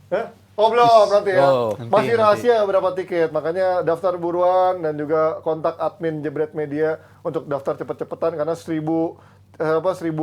Hah? Oh belum nanti ya. Oh, Masih nanti. rahasia berapa tiket. Makanya daftar buruan dan juga kontak admin Jebret Media untuk daftar cepet-cepetan karena 1000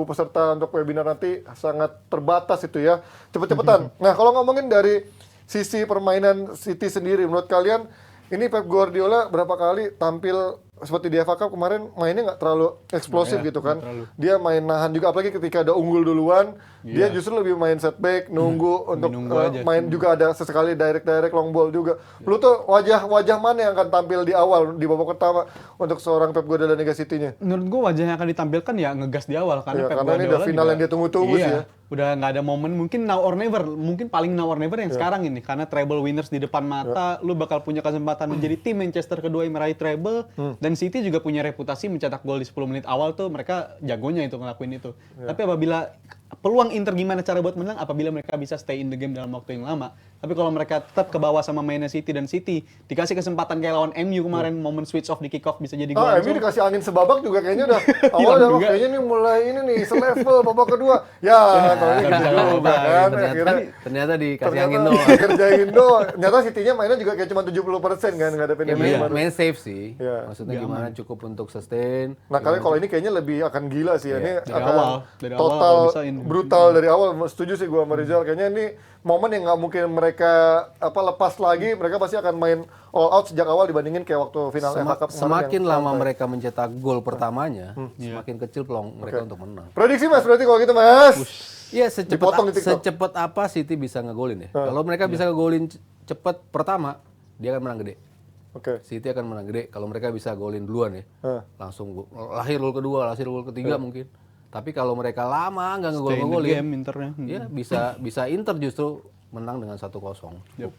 peserta untuk webinar nanti sangat terbatas itu ya. Cepet-cepetan. Nah, kalau ngomongin dari sisi permainan City sendiri, menurut kalian ini Pep Guardiola berapa kali tampil seperti di FA Cup kemarin mainnya nggak terlalu eksplosif gitu kan. Dia main nahan juga, apalagi ketika ada unggul duluan, dia justru lebih main setback, nunggu untuk nunggu aja. main juga ada sesekali direct long ball juga. Lu tuh wajah mana yang akan tampil di awal di babak pertama untuk seorang Pep Guardiola Liga City-nya? Menurut gue wajah yang akan ditampilkan ya ngegas di awal karena Iya, Pep karena ini udah Guardiola final juga- yang dia tunggu-tunggu sih ya. Udah nggak ada momen, mungkin now or never, mungkin paling now or never yang sekarang ini karena treble winners di depan mata, lu bakal punya kesempatan menjadi tim Manchester kedua yang meraih treble dan City juga punya reputasi mencetak gol di 10 menit awal tuh mereka jagonya itu ngelakuin itu. Tapi apabila peluang Inter gimana cara buat menang apabila mereka bisa stay in the game dalam waktu yang lama. Tapi kalau mereka tetap ke bawah sama mainnya City dan City dikasih kesempatan kayak lawan MU kemarin momen switch off di kick off bisa jadi gol. Ah, langsung. MU dikasih angin sebabak juga kayaknya udah awal Hilang udah juga. kayaknya nih mulai ini nih selevel babak kedua. Ya, kalau ini nggak gitu bisa juga apa-apa. kan Ternyata, akhirnya ternyata dikasih ternyata angin doang. kerjain doang. Ternyata City-nya mainnya juga kayak cuma 70% kan ngadepin Ya, MU main, baru. main safe sih. Iya. Maksudnya gimana cukup untuk sustain. Nah, kalau ini kayaknya lebih akan gila sih ya. Ini Dari akan awal. Dari awal total kalau bisa brutal dari awal. Setuju sih gua sama Rizal. Kayaknya ini momen yang nggak mungkin mereka lepas lagi. Mereka pasti akan main all out sejak awal dibandingin kayak waktu final FA Cup kemarin Semakin yang lama santai. mereka mencetak gol pertamanya, semakin kecil peluang mereka untuk menang. Prediksi Mas berarti kalau gitu Mas. Iya, Dipotong di TikTok. secepat apa City bisa ngegolin ya? Kalau mereka bisa ngegolin cepat pertama, dia akan menang gede. Oke. City akan menang gede kalau mereka bisa golin duluan ya. Langsung lahir gol kedua, lahir gol ketiga mungkin. Tapi kalau mereka lama nggak Stay in the ngegol-ngegolin, game Internya. ya bisa Inter justru menang dengan 1-0. Yep.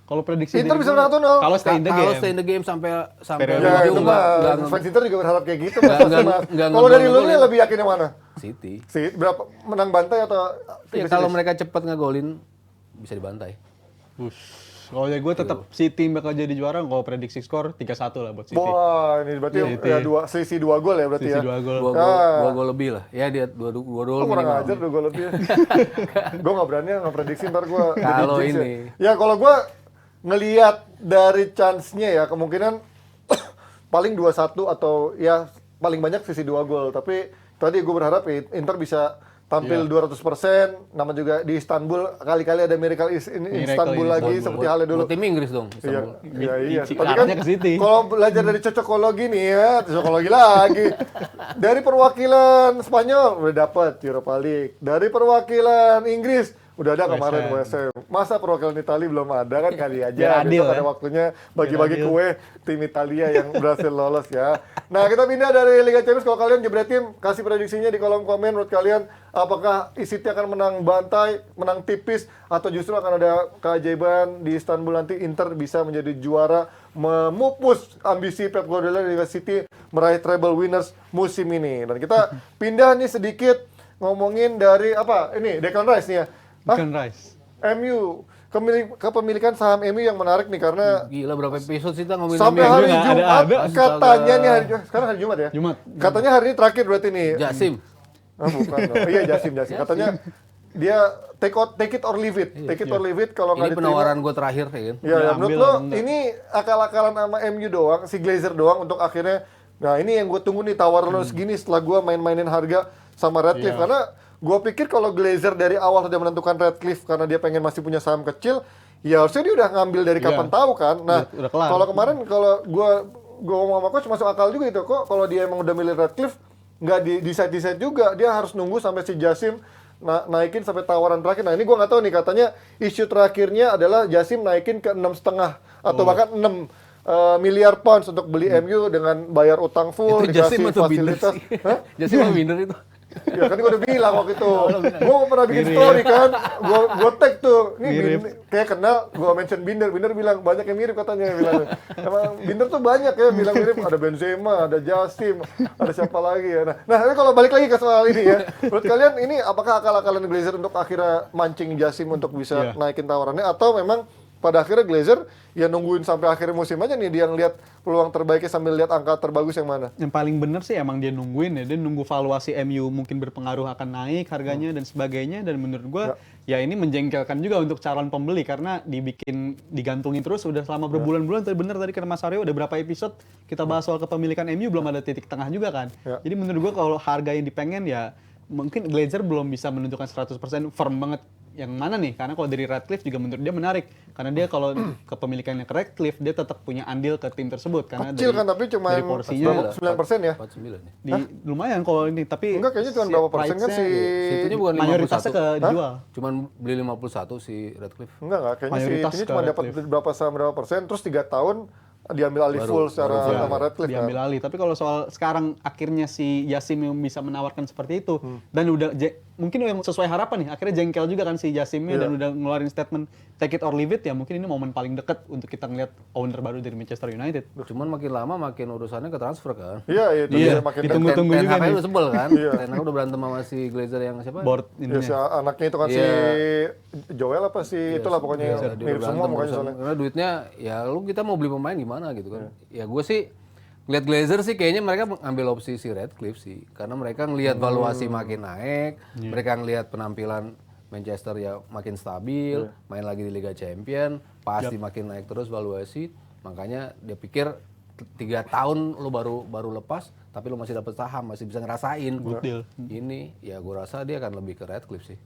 Kalau prediksi Inter dari bisa gua, menang 1-0. Kalau stay in the Kalau game. stay in the game sampai Periode Ya itu ujung mah fans Inter juga berharap kayak gitu Mas. Nggak- Pasti, Mas. nggak Kalau dari lu ngegol-ngegolin. nih lebih yakin yang mana? City. Si berapa menang bantai atau Ya, kalau mereka cepat ngegolin bisa dibantai. Kalau dari gue tetap City bakal jadi juara. Kalau prediksi skor 3-1 lah buat City. Wah, ini berarti ya selisih 2 gol ya berarti Sisi ya. 2 gol. Dua gol lebih lah. Ya dia dua gol Kok kurang minimal. ajar 2 gol lebih. Gue nggak berani ngeprediksi ntar gue. Kalau ini. Ya kalau gue ngelihat dari chance-nya ya kemungkinan paling 2-1 atau ya paling banyak sisi 2 gol. Tapi tadi gue berharap Inter bisa tampil 200%. Nama juga di Istanbul kali-kali ada miracle in Istanbul lagi seperti halnya dulu. Buat tim Inggris dong. Iya, Istanbul. iya. Ci- Tapi kan arahnya ke City. kalau belajar dari cocokologi nih ya, cocokologi lagi. Dari perwakilan Spanyol udah dapat Europa League. Dari perwakilan Inggris udah ada kemarin West WSM. Masa perwakilan Italia belum ada kan kali aja. Biar adil, Besok ada ya. waktunya bagi-bagi Biar adil. kue tim Italia yang berhasil lolos ya. Nah, kita pindah dari Liga Champions. Kalau kalian Jebret Tim kasih prediksinya di kolom komen menurut kalian apakah City akan menang bantai, menang tipis atau justru akan ada keajaiban di Istanbul nanti Inter bisa menjadi juara memupus ambisi Pep Guardiola di Liga City meraih treble winners musim ini. Dan kita pindah nih sedikit ngomongin dari apa? Ini Declan Rice nih ya. Hah? Bukan Rice. MU kepemilikan saham MU yang menarik nih karena Gila berapa episode sih kita ngomongin sampai MU? hari nggak Jumat ada. katanya nih sekarang hari Jumat ya. Jumat. Katanya hari ini terakhir berarti nih. Jasim. Ah, bukan dong. Iya Jasim. Katanya dia take it or leave it. Take it or leave it kalau Ini nggak diterima. penawaran gue terakhir ya kan. Ya, menurut Diambil lo atau enggak? ini akal-akalan sama MU doang, si Glazer doang untuk akhirnya. Nah ini yang gue tunggu nih tawaran lo segini setelah gue main-mainin harga sama Radcliffe karena gue pikir kalau Glazer dari awal sudah menentukan Radcliffe karena dia pengen masih punya saham kecil, ya harusnya dia udah ngambil dari kapan tahu kan. Nah Udah kelar. kalau kemarin kalau gue ngomong sama coach masuk akal juga itu kok kalau dia emang udah milih Radcliffe nggak di decide juga dia harus nunggu sampai si Jasim naikin sampai tawaran terakhir. Nah ini gue nggak tahu nih katanya isu terakhirnya adalah Jasim naikin ke 6,5 atau bahkan 6 miliar pounds untuk beli MU dengan bayar utang full Itu Jasim dikasih atau Binder fasilitas. sih? Hah? Jasim atau Binder itu? Ya kan gue udah bilang waktu itu. Gue pernah bikin story kan. Gue tag tuh. Kayak kenal. Gue mention Binder. Binder bilang banyak yang mirip katanya. Bilang, emang Binder tuh banyak ya. Bilang mirip. Ada Benzema, ada Jasim, ada siapa lagi ya. Nah ini kalau balik lagi ke soal ini ya. Menurut kalian ini apakah akal-akalan Glazer untuk akhirnya mancing Jasim untuk bisa naikin tawarannya, atau memang pada akhirnya Glazer ya nungguin sampai akhir musim aja nih dia ngeliat peluang terbaiknya sambil lihat angka terbagus yang mana? Yang paling bener sih emang dia nungguin ya, dia nunggu valuasi MU mungkin berpengaruh akan naik harganya dan sebagainya, dan menurut gua ya ini menjengkelkan juga untuk calon pembeli karena digantungin terus udah selama berbulan-bulan. Bener tadi kata Mas Aryo udah berapa episode kita bahas soal kepemilikan MU, belum ada titik tengah juga kan. Jadi menurut gua kalau harga yang dipengen ya mungkin Glazer belum bisa menentukan 100% firm banget yang mana nih, karena kalau dari Ratcliffe juga menurut dia menarik karena dia kalau kepemilikannya ke Ratcliffe dia tetap punya andil ke tim tersebut karena kecil dari, kan, tapi cuma dari porsinya 9% ya? 49 ya. Lumayan kalau ini, tapi Enggak, kayaknya cuma berapa persen kan si... Situnya bukan 51. mayoritasnya ke dijual. Cuman beli 51 si Radcliffe. Enggak, kayaknya si Mayoritas ini ke cuma dapat Ratcliffe. berapa persen, terus 3 tahun diambil alih full secara sama Ratcliffe kan? Diambil alih. Tapi kalau soal sekarang akhirnya si Jasim yang bisa menawarkan seperti itu dan udah mungkin yang sesuai harapan nih, akhirnya jengkel juga kan si Jasimnya dan udah ngeluarin statement take it or leave it, ya mungkin ini momen paling dekat untuk kita ngeliat owner baru dari Manchester United. Cuman makin lama makin urusannya ke transfer kan. Iya, itu dia makin ditunggu-tunggu juga nih. Udah sebel kan. Ten Hag udah berantem sama si Glazer yang siapa? Board Ya, ini. si anaknya itu kan si Joel apa sih, itulah pokoknya Dia mirip udah semua berantem mukanya urusan. soalnya. Karena duitnya ya lu kita mau beli pemain gimana gitu kan. Ya gue sih ngeliat Glazer sih kayaknya mereka mengambil opsi si Ratcliffe sih. Karena mereka ngelihat valuasi makin naik, mereka ngelihat penampilan Manchester ya makin stabil, main lagi di Liga Champion, pasti makin naik terus valuasi. Makanya dia pikir 3 tahun lu baru lepas, tapi lu masih dapat saham, masih bisa ngerasain. Good deal. Ini ya gue rasa dia akan lebih ke Ratcliffe sih.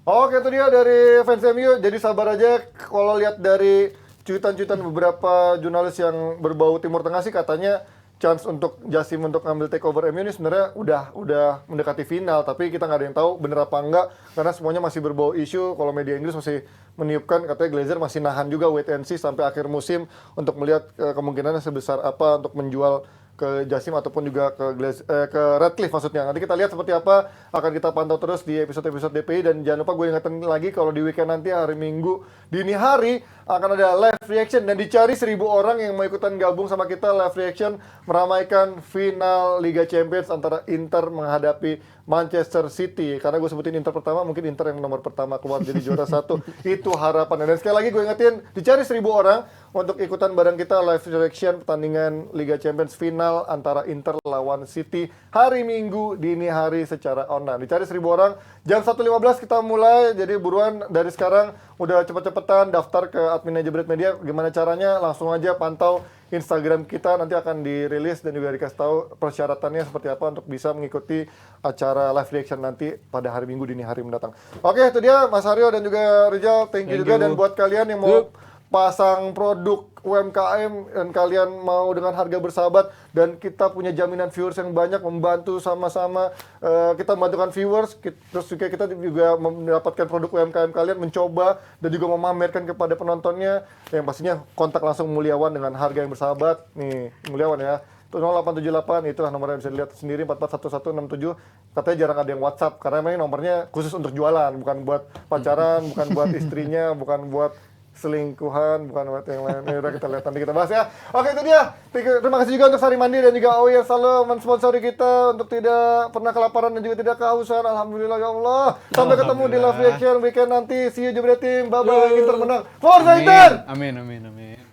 Oke, itu dia dari fans MU. Jadi sabar aja kalau lihat dari cuitan-cuitan beberapa jurnalis yang berbau Timur Tengah sih katanya chance untuk Jasim untuk ngambil takeover MU ini sebenarnya udah mendekati final, tapi kita nggak ada yang tahu bener apa enggak karena semuanya masih berbau isu. Kalau media Inggris masih meniupkan katanya Glazer masih nahan juga wait and see sampai akhir musim untuk melihat kemungkinannya sebesar apa untuk menjual ke Jasim ataupun juga ke Ratcliffe maksudnya. Nanti kita lihat seperti apa, akan kita pantau terus di episode-episode DPI. Dan jangan lupa gue ingetin lagi kalau di weekend nanti hari Minggu dini hari akan ada live reaction dan dicari 1.000 orang yang mau ikutan gabung sama kita live reaction meramaikan final Liga Champions antara Inter menghadapi Manchester City. Karena gue sebutin Inter pertama, mungkin Inter yang nomor pertama keluar jadi juara 1. Itu harapan. Dan sekali lagi gue ingetin, dicari 1.000 orang untuk ikutan bareng kita live reaction pertandingan Liga Champions final antara Inter lawan City hari Minggu dini hari secara online. Dicari 1.000 orang, jam 1.15 kita mulai, jadi buruan dari sekarang udah cepet-cepetan daftar ke admin Jebret Media. Gimana caranya? Langsung aja pantau Instagram kita, nanti akan dirilis dan juga dikasih tahu persyaratannya seperti apa untuk bisa mengikuti acara live reaction nanti pada hari Minggu dini hari mendatang. Oke, itu dia Mas Aryo dan juga Rizal, thank you juga. Dan buat kalian yang mau pasang produk UMKM dan kalian mau dengan harga bersahabat dan kita punya jaminan viewers yang banyak, membantu sama-sama kita membantukan viewers, terus juga kita juga mendapatkan produk UMKM kalian, mencoba dan juga memamerkan kepada penontonnya, yang pastinya kontak langsung Mulyawan dengan harga yang bersahabat. Nih Mulyawan ya, itu 0878, itulah nomornya bisa dilihat sendiri, 441167. Katanya jarang ada yang WhatsApp karena memang nomornya khusus untuk jualan, bukan buat pacaran, bukan buat istrinya, bukan buat selingkuhan, bukan buat yang lain. Ya udah, kita lihat nanti kita bahas ya. Oke, itu dia. Terima kasih juga untuk Sari Mandi dan juga Aoi yang selalu mensponsori kita untuk tidak pernah kelaparan dan juga tidak kehausan. Alhamdulillah ya Allah. Sampai ketemu di live reaction weekend nanti. See you Jebret Team. Bye bye. Inter menang. Forza Inter. Amin, amin, amin.